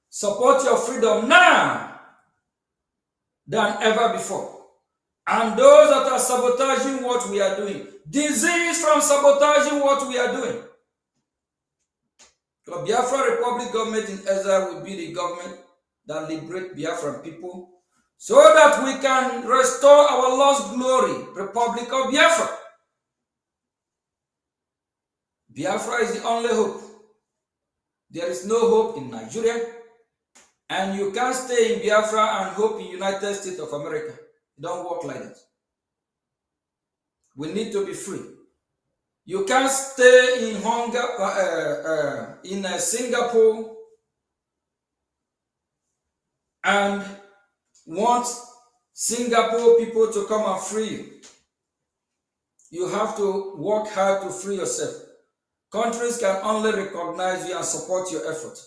Support your freedom now than ever before. And those that are sabotaging what we are doing, disease from sabotaging what we are doing. The Biafra Republic government in exile will be the government that liberates Biafran people, so that we can restore our lost glory, Republic of Biafra. Biafra is the only hope. There is no hope in Nigeria, and you can't stay in Biafra and hope in United States of America. It don't work like that. We need to be free. You can't stay in Singapore and want Singapore people to come and free you. You have to work hard to free yourself. Countries can only recognize you and support your effort.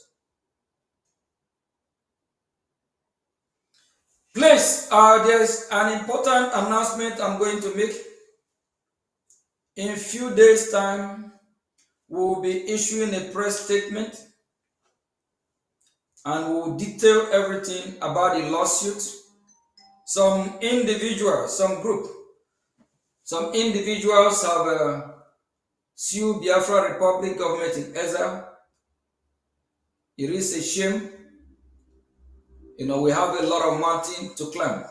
Please, there's an important announcement I'm going to make. In a few days' time, we'll be issuing a press statement and we'll detail everything about the lawsuit. Some individuals have sued Biafra Republic government in exile. It is a shame. We have a lot of mountain to climb.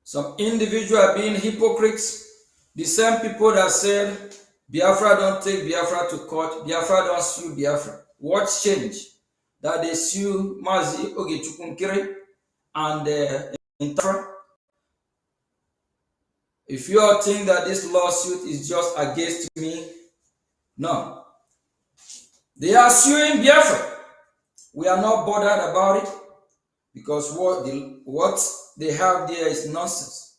Some individuals are being hypocrites. The same people that said Biafra don't take Biafra to court. Biafra don't sue Biafra. What change? That they sue Mazi Ogechukwu Mkere and Intafra. If you all think that this lawsuit is just against me, no. They are suing Biafra. We are not bothered about it because what they have there is nonsense.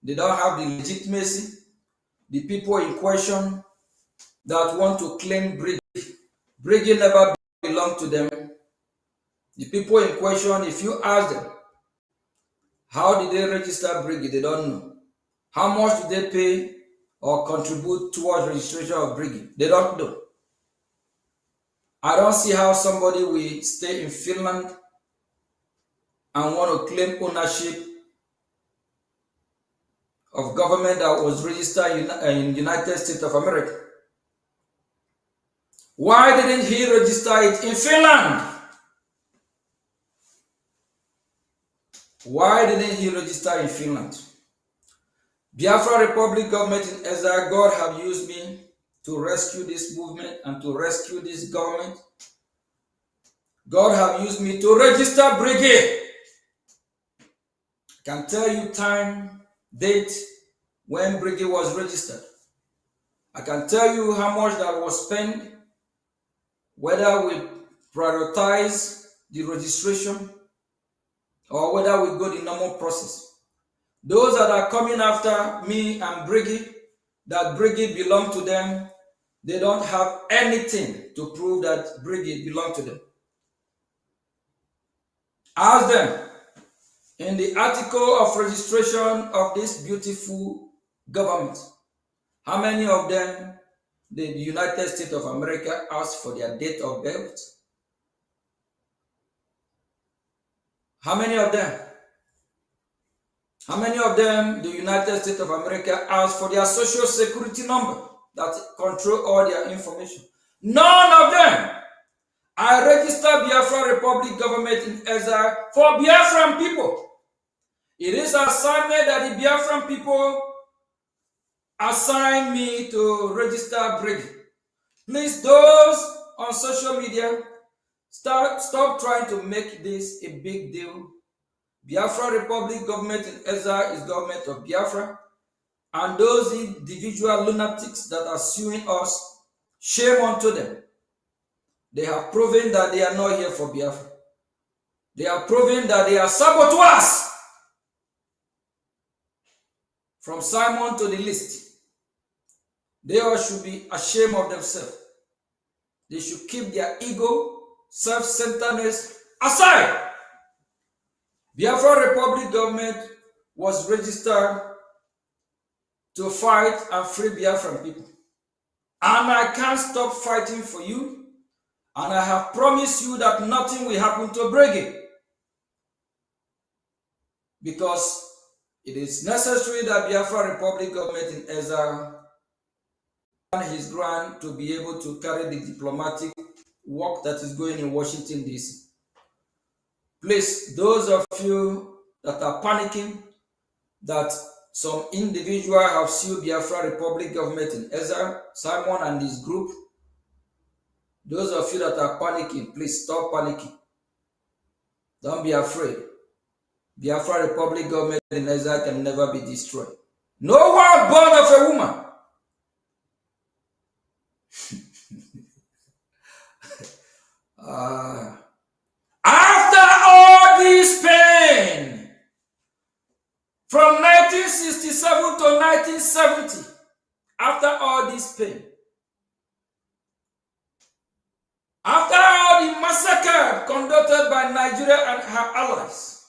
They don't have the legitimacy. The people in question that want to claim Brgie never belonged to them. The people in question, if you ask them, how did they register Brgie? They don't know. How much do they pay or contribute towards registration of Brgie? They don't know. I don't see how somebody will stay in Finland and want to claim ownership of government that was registered in the United States of America. Why didn't he register it in Finland? Why didn't he register in Finland? Biafra Republic government in Ezra, God have used me to rescue this movement and to rescue this government. God have used me to register Brgie. I can tell you time, date, when Brgie was registered. I can tell you how much that was spent, whether we prioritize the registration or whether we go the normal process. Those that are coming after me and Brgie, that Brgie belong to them, they don't have anything to prove that Brgie belong to them. Ask them, in the article of registration of this beautiful government, how many of them the United States of America asked for their date of birth? How many of them? How many of them the United States of America asked for their social security number that control all their information? None of them. I registered Biafra Republic government in Ezra for Biafran people. It is an assignment that the Biafran people assigned me to register Brgie. Please, those on social media, stop trying to make this a big deal. Biafra Republic government in Ezra is government of Biafra, and those individual lunatics that are suing us, shame unto them. They have proven that they are not here for Biafra. They have proven that they are saboteurs. From Simon to the least, they all should be ashamed of themselves. They should keep their ego, self-centeredness aside. Biafra Republic government was registered to fight and free Biafran people. And I can't stop fighting for you. And I have promised you that nothing will happen to Brgie. Because it is necessary that Biafra Republic government in Ezra and his grant to be able to carry the diplomatic work that is going in Washington, D.C. Please, those of you that are panicking that some individual have sued Biafra Republic government in Ezra, Simon and his group, those of you that are panicking, please stop panicking. Don't be afraid. Biafra Republic government in Ezra can never be destroyed. No one born of a woman. After all this pain, from 1967 to 1970, after all this pain, after all the massacre conducted by Nigeria and her allies,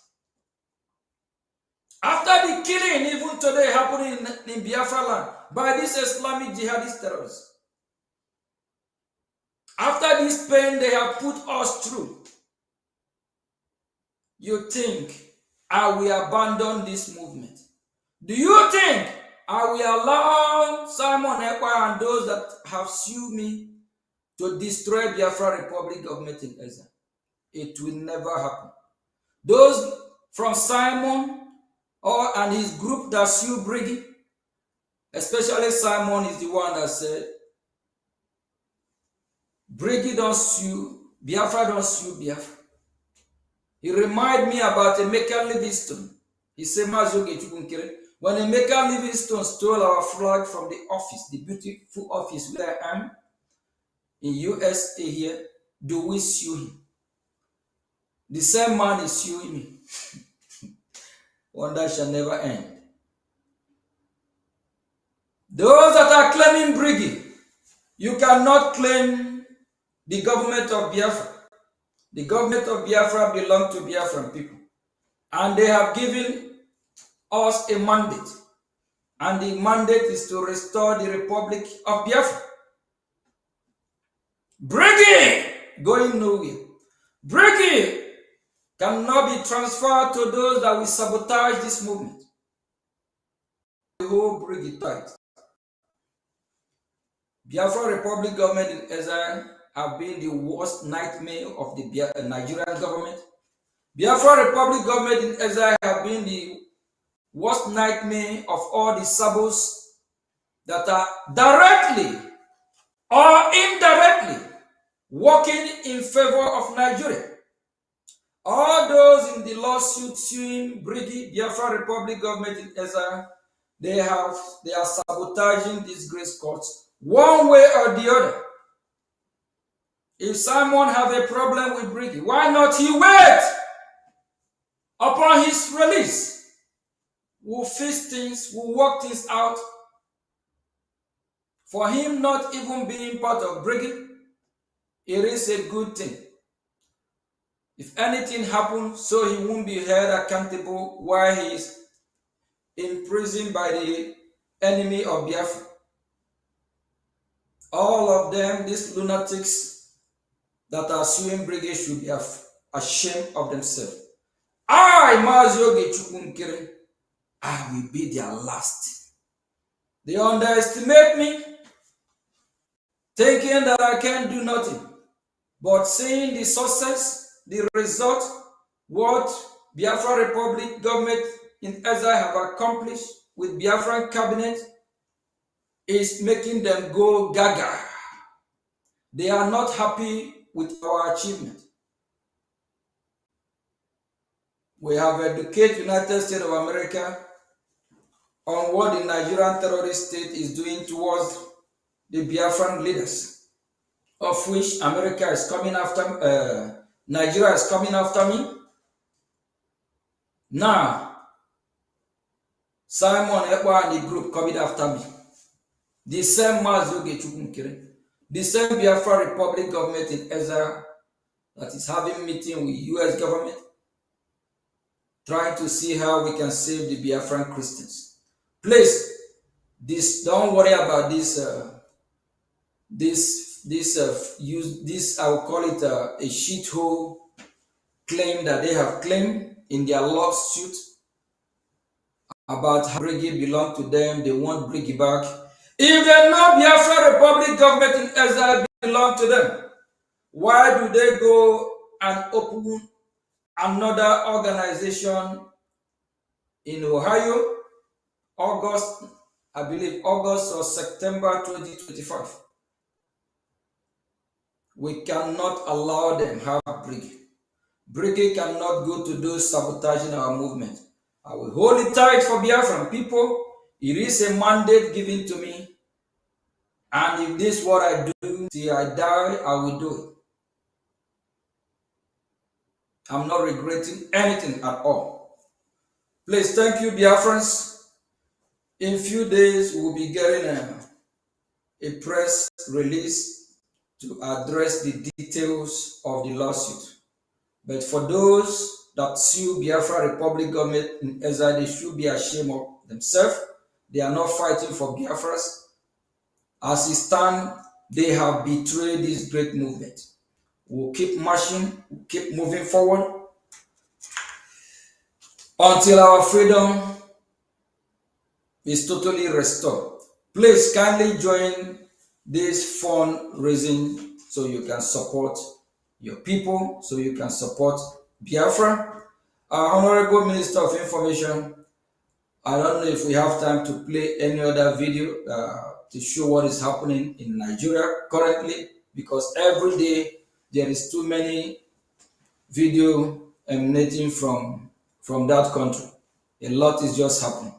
after the killing even today happening in Biafra land by these Islamic jihadist terrorists, after this pain they have put us through, you think I will abandon this movement? Do you think I will allow Simon Ekpa and those that have sued me to destroy Biafra Republic government in Ezra? It will never happen. Those from Simon and his group that sue Brgie, Especially Simon is the one that said, Brgie don't sue, Biafra don't sue Biafra. He reminded me about Emeka Livingstone. He said, Ogechukwu Mkere, when Emeka Livingstone stole our flag from the office, the beautiful office where I am, in USA here, do we sue him? The same man is suing me. One that shall never end. Those that are claiming Brgie, you cannot claim the government of Biafra. The government of Biafra belongs to Biafran people. And they have given us a mandate. And the mandate is to restore the Republic of Biafra. Brgie going nowhere. Brgie cannot be transferred to those that will sabotage this movement. The whole Brgie tight. Biafra Republic government in exile have been the worst nightmare of the Nigerian government. Biafra Republic government in exile have been the worst nightmare of all the sabos that are directly or indirectly working in favor of Nigeria. All those in the lawsuit suing Brgie, Biafra Republic government in exile, they are sabotaging these grace courts one way or the other. If Simon have a problem with Brgie, why not he wait upon his release? We'll fix things, we'll work things out. For him not even being part of Brgie, it is a good thing. If anything happens, so he won't be held accountable while he is imprisoned by the enemy of Biafra. All of them, these lunatics that are suing Brgie, should be ashamed of themselves. I, Ogechukwu Mkere, I will be their last. They underestimate me, thinking that I can't do nothing. But seeing the success, the result, what Biafra Republic government in exile have accomplished with Biafran cabinet is making them go gaga. They are not happy with our achievement. We have educated United States of America on what the Nigerian terrorist state is doing towards the Biafran leaders, of which America is coming after, Nigeria is coming after me. Now, Simon Ekpa and the group coming after me. The same Ogechukwu Mkere, the same Biafra Republic government in exile that is having meeting with US government, trying to see how we can save the Biafran Christians. Please, don't worry about this. I will call it a shithole claim that they have claimed in their lawsuit about how Brgie belong to them. They want Brgie back. If they know Biafra Republic government in exile belong to them, why do they go and open another organization in Ohio, I believe August or September 2025? We cannot allow them have Brgie. Brgie cannot go to those sabotaging our movement. I will hold it tight for Biafran people. It is a mandate given to me. And if this is what I do till I die, I will do it. I'm not regretting anything at all. Please, thank you, Biafrans. In a few days, we will be getting a press release to address the details of the lawsuit. But for those that sue Biafra Republic government in exile, they should be ashamed of themselves. They are not fighting for Biafras. As it stands, they have betrayed this great movement. We'll keep marching, we'll keep moving forward until our freedom is totally restored. Please kindly join this fundraising so you can support your people, so you can support Biafra. Our Honorable Minister of Information, I don't know if we have time to play any other video to show what is happening in Nigeria currently, because every day there is too many video emanating from that country. A lot is just happening.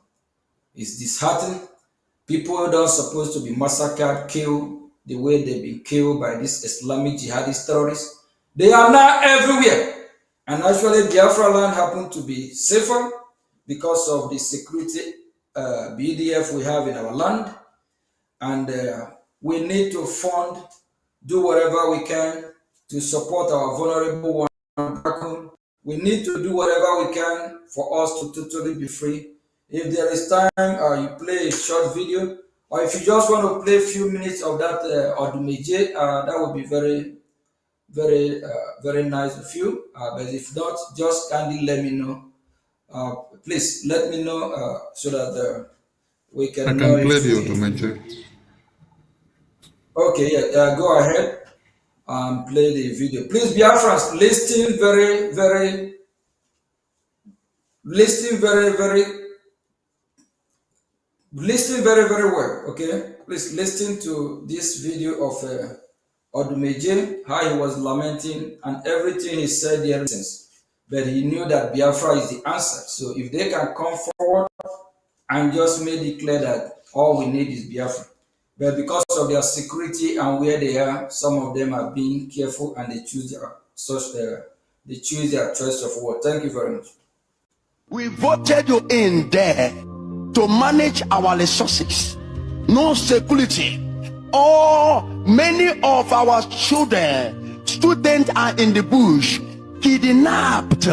It's disheartening. People don't supposed to be massacred, killed the way they've been killed by these Islamic jihadist terrorists. They are now everywhere. And actually, Biafra land happened to be safer because of the security BDF we have in our land. And we need to fund, do whatever we can to support our vulnerable ones back home. We need to do whatever we can for us to totally be free. If there is time, you play a short video, or if you just want to play a few minutes of that Odumeje, that would be very, very nice of you. But if not, just kindly let me know. Please let me know so that we can. I can play the Odumeje. Okay, yeah, go ahead and play the video. Please, Biafrans, listen very, very well, okay? Please listen to this video of Odumeje, how he was lamenting and everything he said there since. But he knew that Biafra is the answer. So if they can come forward and just make it clear that all we need is Biafra. But because of their security and where they are, some of them are being careful and they choose their choice of word. Thank you very much. We voted you in there to manage our resources. No security. All many of our children, students are in the bush, kidnapped.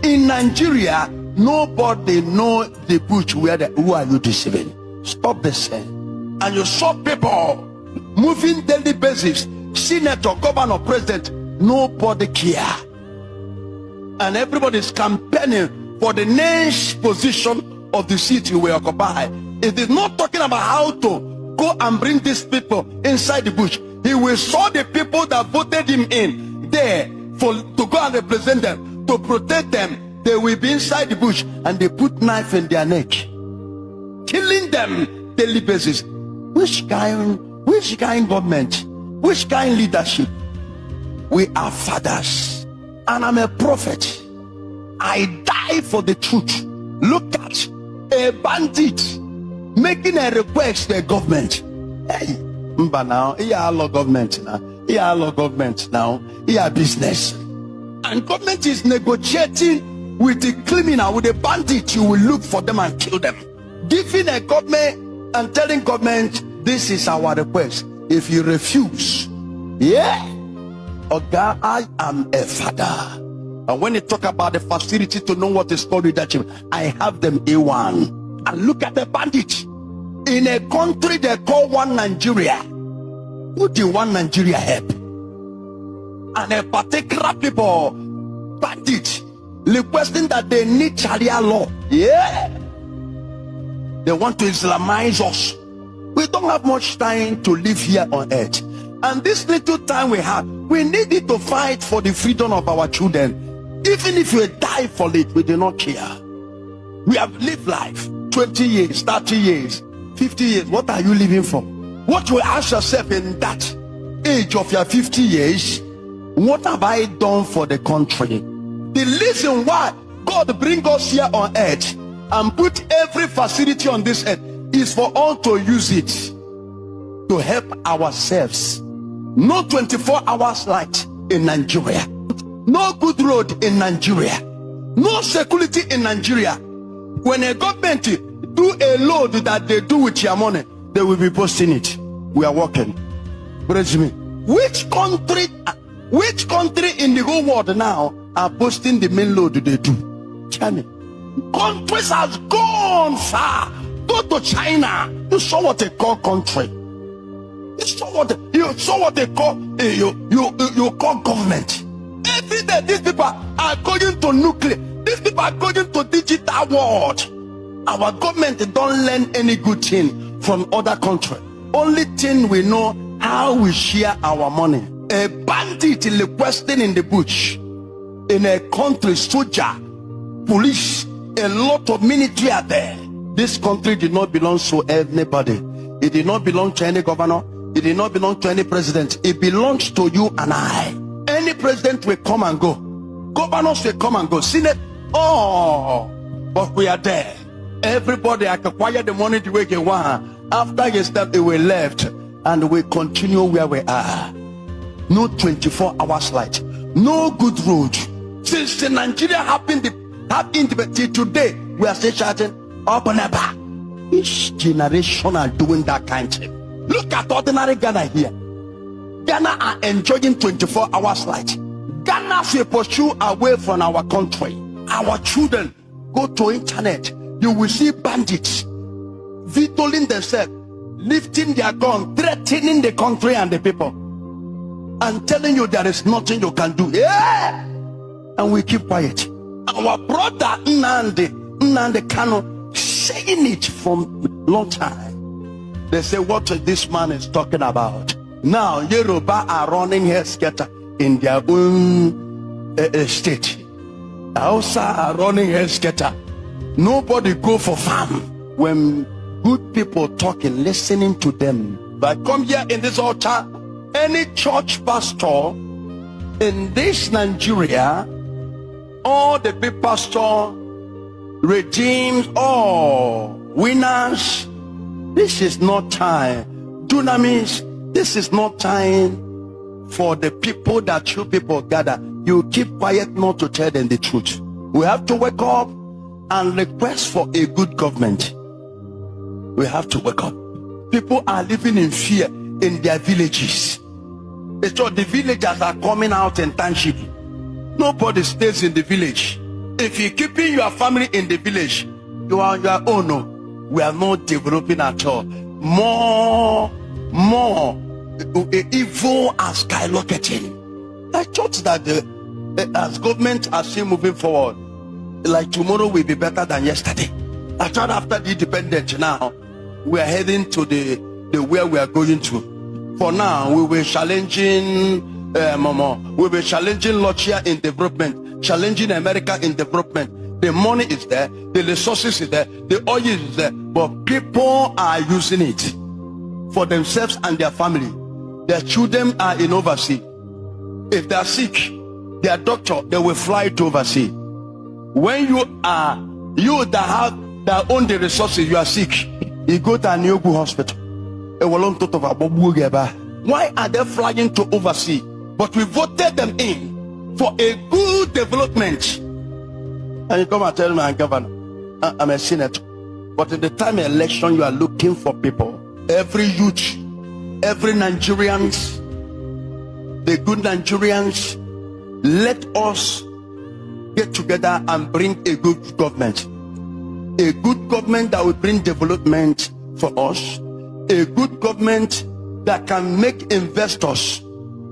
In Nigeria, nobody know the bush who are you deceiving. Stop this thing. And you saw people moving daily basis, senator, governor, president, nobody care. And everybody is campaigning for the next position of the seat we occupy. It is not talking about how to go and bring these people inside the bush. He will show the people that voted him in there to go and represent them, to protect them. They will be inside the bush and they put knife in their neck, killing them daily basis. Which kind government? Which kind leadership? We are fathers, and I'm a prophet. I die for the truth. Look at a bandit making a request to the government. Hey, now, government now, business. And government is negotiating with the criminal, with the bandit. You will look for them and kill them. Giving a government and telling government, this is our request. If you refuse, Oga, I am a father. And when you talk about the facility to know what is called leadership, I have them A1. And look at the bandit. In a country they call one Nigeria. Who do one Nigeria help? And a particular people, bandit, requesting that they need Sharia law. They want to Islamize us. We don't have much time to live here on earth. And this little time we have, we need it to fight for the freedom of our children. Even if we die for it, we do not care. We have lived life 20 years, 30 years, 50 years. What are you living for? What will ask yourself in that age of your 50 years? What have I done for the country? The reason why God bring us here on earth and put every facility on this earth is for all to use it to help ourselves. No 24 hours light in Nigeria. No good road in Nigeria. No security in Nigeria. When a government do a load that they do with your money, they will be posting it. We are working. Brgie, which country in the whole world now are posting the main load they do? China. Countries has gone far. Go to China. You saw what they call country. You saw what they call you call government. Every day these people are going to nuclear. These people are going to digital world. Our government don't learn any good thing from other countries. Only thing we know how we share our money. A bandit requesting in the bush, in a country, soldier, police, A lot of military are there. This country did not belong to anybody. It did not belong to any governor. It did not belong to any president. It belongs to you and I. Any president will come and go. Governors will come and go. Senate, but we are there. Everybody acquire the money the way they want. After he stepped, we left, and we continue where we are. No 24 hours light. No good road. Since the Nigeria happened, today, we are still shouting, up and up. Each generation are doing that kind of thing. Look at ordinary Ghana here. Ghana are enjoying 24 hours light. Ghana will pursue away from our country. Our children go to internet. You will see bandits vetoing themselves, lifting their gun, threatening the country and the people, and telling you there is nothing you can do. Yeah, and we keep quiet. Our brother Nnamdi Kanu saying it from long time. They say, what this man is talking about. Now Yoruba are running healthcare in their own state. Hausa are running healthcare. Nobody go for farm. When good people talking, listening to them. But come here in this altar, any church pastor in this Nigeria, all the big pastor, redeemed, all winners, this is not time. Dunamis, this is not time for the people that you people gather. You keep quiet not to tell them the truth. We have to wake up and request for a good government. We have to wake up. People are living in fear in their villages. So the villagers are coming out in township. Nobody stays in the village. If you're keeping your family in the village, you are on your own. No, we are not developing at all. More evil are skyrocketing. I thought that as government are still moving forward, like tomorrow will be better than yesterday. I thought after the independence now, we are heading to the where we are going to. For now, we were challenging Russia in development, challenging America in development. The money is there, the resources is there, the oil is there, but people are using it for themselves and their family. Their children are in overseas. If they are sick, their doctor, they will fly to overseas. When you that have that own the resources, you are sick, you go to a Nyogu hospital. Why are they flying to overseas? But we voted them in for a good development. And you come and tell me, I'm governor, I'm a senator. But in the time of election, you are looking for people. Every youth, every Nigerians, the good Nigerians, let us get together and bring a good government. A good government that will bring development for us. A good government that can make investors.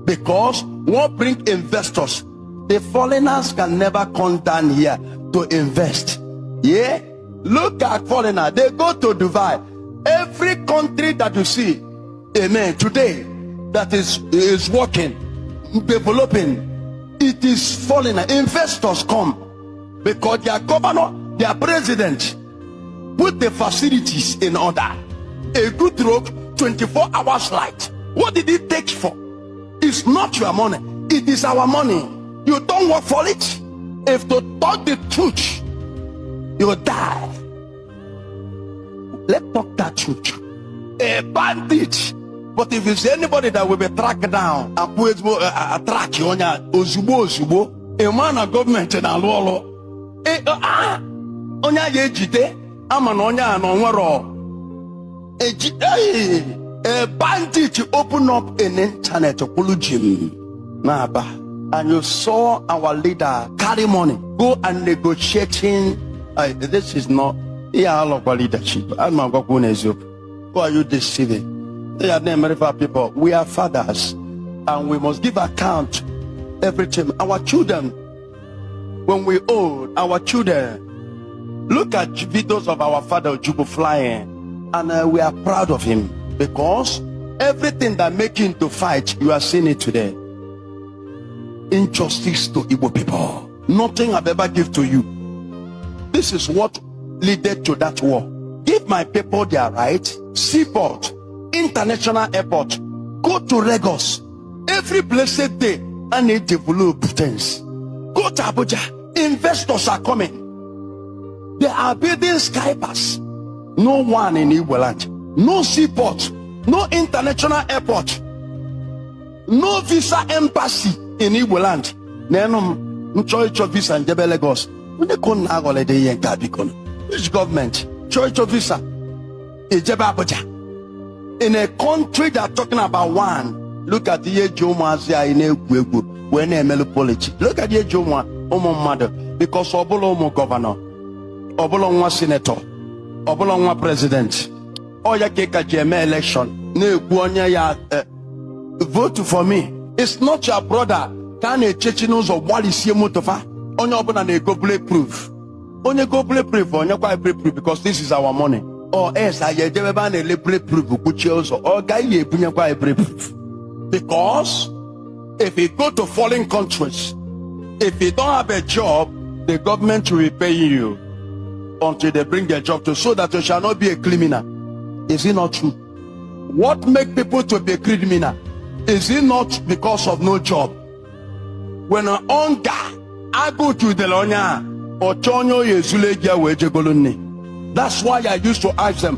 Because what brings investors? The foreigners can never come down here to invest. Yeah? Look at foreigners. They go to Dubai. Every country that you see, amen, today, that is working, developing, it is foreigner. Investors come because their governor, their president put the facilities in order. A good road, 24 hours light. What did it take for? It's not your money, it is our money. You don't work for it. If to talk the truth, you die. Let's talk that truth. A bandit. But if it's anybody that will be tracked down, a track you on Ozubo, a man of government in Alolo, Onya Yejite, Amanonya and Onwaro. A bandit open up an internet to Kulujim Naba, and you saw our leader carry money, go and negotiating. This is not our leadership. Who are you deceiving? They are named people. We are fathers, and we must give account every time. Our children, when we old, our children, look at videos of our father Jubu flying. And we are proud of him because everything that makes him to fight, you are seeing it today. Injustice to Igbo people. Nothing I've ever given to you. This is what led to that war. Give my people their right. Seaport, international airport, go to Lagos every blessed day and they develop things. Go to Abuja, investors are coming. They are building skypass. No one in Igboland, no seaport, no international airport, no visa embassy in Igboland. Nenum choice of visa in Jebe Lagos. Which government? Choice of visa in Jebe Abuja. In a country that talking about one, look at the Jomazia in a when a politics. Look at the Joma, Omo mother, because Obolo governor, Obolo senator, Obolo president, Oya Keka Jeme election, no ya vote for me. It's not your brother. Can a Chechinos of what is your motofa? On your open and go bulletproof. On your go bulletproof, on your quite bulletproof because this is our money. Or else I have never been a bulletproof, which also or guy ye bring quite bulletproof. Because if you go to foreign countries, if you don't have a job, the government will be paying you until they bring their job to so that you shall not be a criminal. Is it not true? What make people to be a criminal? Is it not because of no job? When an hunger, I go to the Lonya or Chonyo Yezulegia Wejegoluni. That's why I used to ask them,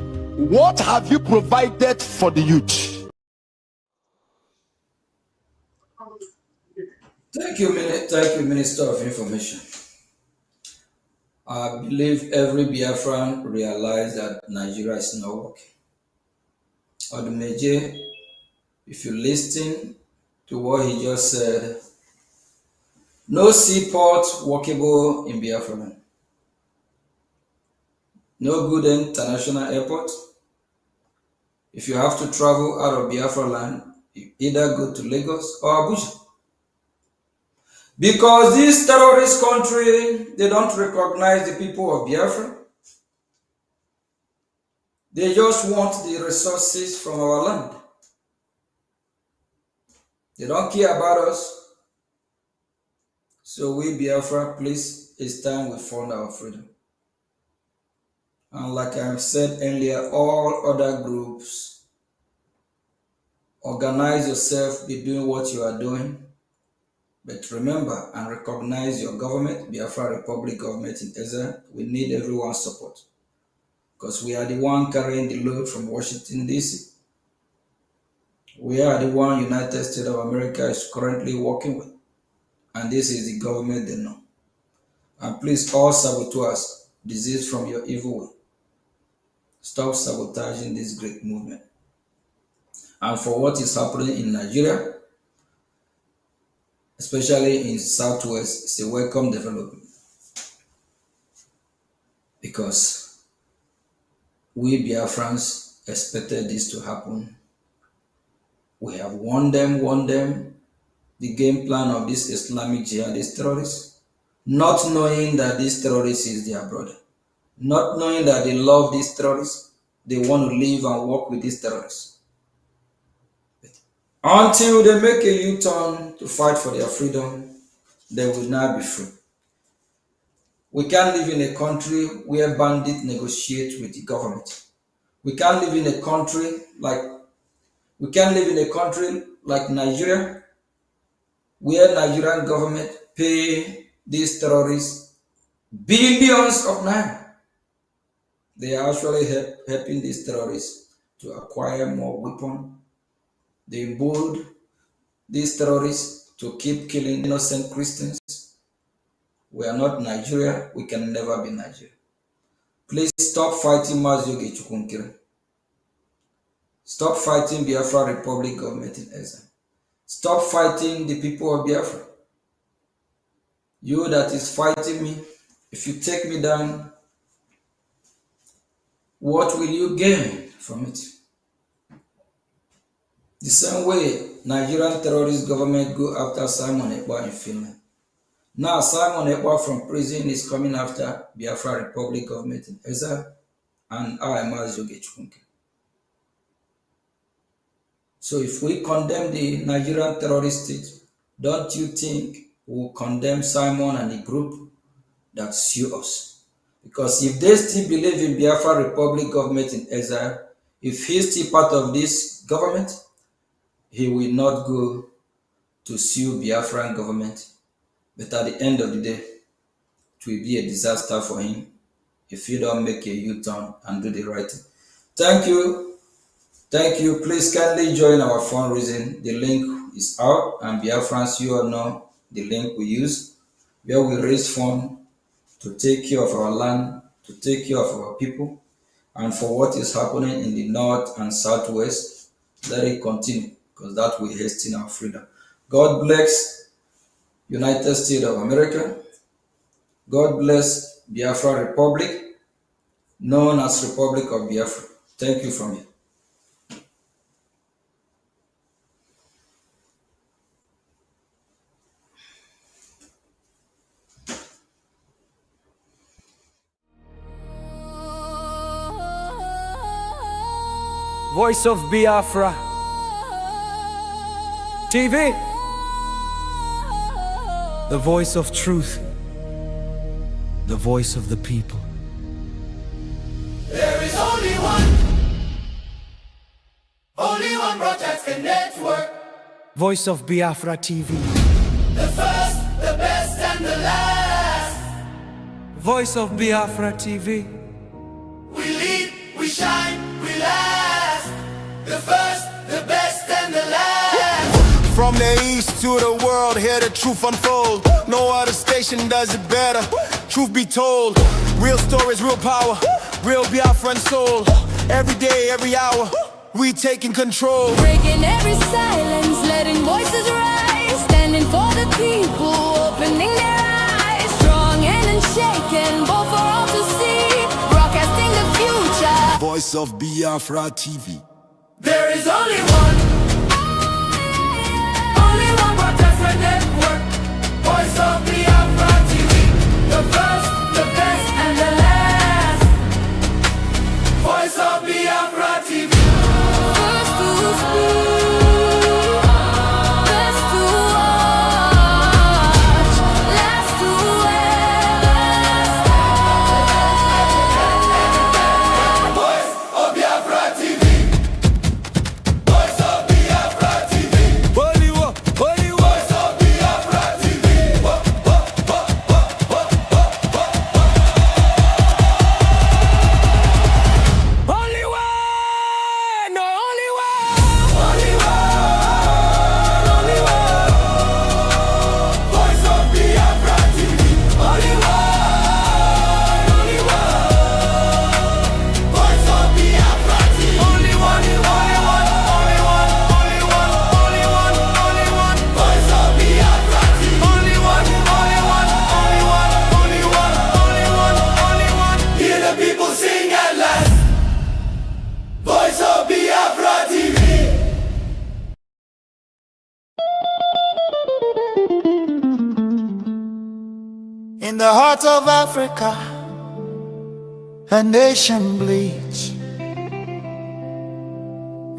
what have you provided for the youth? Thank you, Minister of Information. I believe every Biafran realized that Nigeria is not working. Odumeje, if you listen to what he just said, no seaport workable in Biafra land. No good international airport. If you have to travel out of Biafra land, you either go to Lagos or Abuja. Because this terrorist country, they don't recognize the people of Biafra. They just want the resources from our land. They don't care about us. So we Biafra, please, it's time we found our freedom. And like I said earlier, all other groups, organize yourself, be doing what you are doing. But remember and recognize your government, Biafra Republic government in Israel. We need everyone's support. Because we are the one carrying the load from Washington, D.C. We are the one United States of America is currently working with. And this is the government they know. And please, all saboteurs, desist from your evil way. Stop sabotaging this great movement. And for what is happening in Nigeria, especially in Southwest, it's a welcome development. Because we Biafrans expected this to happen. We have warned them, the game plan of this Islamic jihadist terrorists, not knowing that this terrorist is their brother, not knowing that they love these terrorists, they want to live and work with these terrorists. But until they make a U-turn to fight for their freedom, they will not be free. We can't live in a country where bandits negotiate with the government. We can't live in a country like Nigeria, where Nigerian government pay these terrorists billions of naira. They are actually helping these terrorists to acquire more weapons. They embolden these terrorists to keep killing innocent Christians. We are not Nigeria. We can never be Nigeria. Please stop fighting Ogechukwu Mkere. Stop fighting Biafra Republic government in Israel. Stop fighting the people of Biafra. You that is fighting me, if you take me down, what will you gain from it? The same way Nigerian terrorist government go after Simon Ekpa in Finland. Now Simon Ekpa from prison is coming after Biafra Republic government in Israel and I am Ogechukwu Mkere. So if we condemn the Nigerian terrorist state, don't you think we will condemn Simon and the group that sue us? Because if they still believe in Biafra Republic government in exile, if he's still part of this government, he will not go to sue Biafran government. But at the end of the day, it will be a disaster for him if you don't make a U-turn and do the right thing. Thank you. Thank you. Please kindly join our fundraising. The link is out, and Biafrans, you all know the link we use, where we raise funds to take care of our land, to take care of our people, and for what is happening in the north and southwest, let it continue, because that will hasten our freedom. God bless United States of America. God bless Biafra Republic, known as Republic of Biafra. Thank you from me. Voice of Biafra TV, the voice of truth, the voice of the people. There is only one broadcasting network. Voice of Biafra TV, The first, the best, and the last. voice of Biafra TV. We lead, we shine, we last. The first, the best, and the last. From the east to the world, hear the truth unfold. No other station does it better. Truth be told, real stories, real power, real Biafran soul. Every day, every hour, we taking control. Breaking every silence, letting voices rise. Standing for the people, opening their eyes. Strong and unshaken, both for all to see. Broadcasting the future. Voice of Biafra TV. There is only one broadcasting network. Voice of Biafra TV. The first, the best, and the last. Voice of Biafra TV. First to speak, best to watch, last to last. Voice of Biafra TV. Voice of Biafra TV. Holy war, holy war. Voice of Biafra TV. Only one, no only one. Only one, only one. Voice of Biafra TV. Only one, only one. Voice of Biafra TV. Only one, only one, only one, only one, only one, only one. Voice of Biafra TV. Only one, only one, only one, only one, only one, only one. Hear the people sing at last. Voice of Biafra TV. In the heart of Africa, a nation bleeds.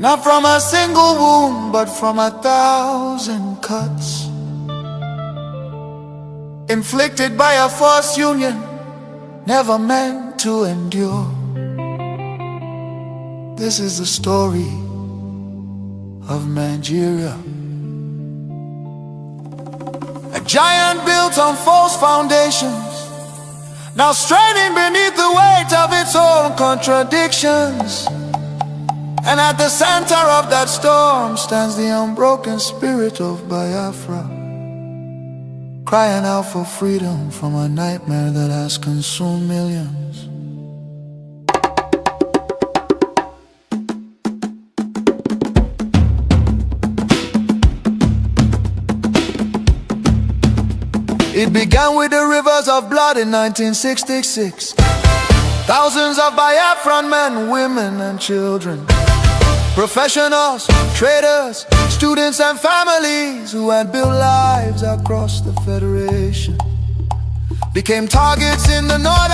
Not from a single wound, but from 1,000 cuts. Inflicted by a false union, never meant to endure. This is the story of Nigeria. A giant built on false foundations, now straining beneath the weight of its own contradictions. And at the center of that storm stands the unbroken spirit of Biafra, crying out for freedom from a nightmare that has consumed millions. It began with the rivers of blood in 1966. Thousands of Biafran men, women and children, professionals, traders, students and families who had built lives across the Federation, became targets in the north.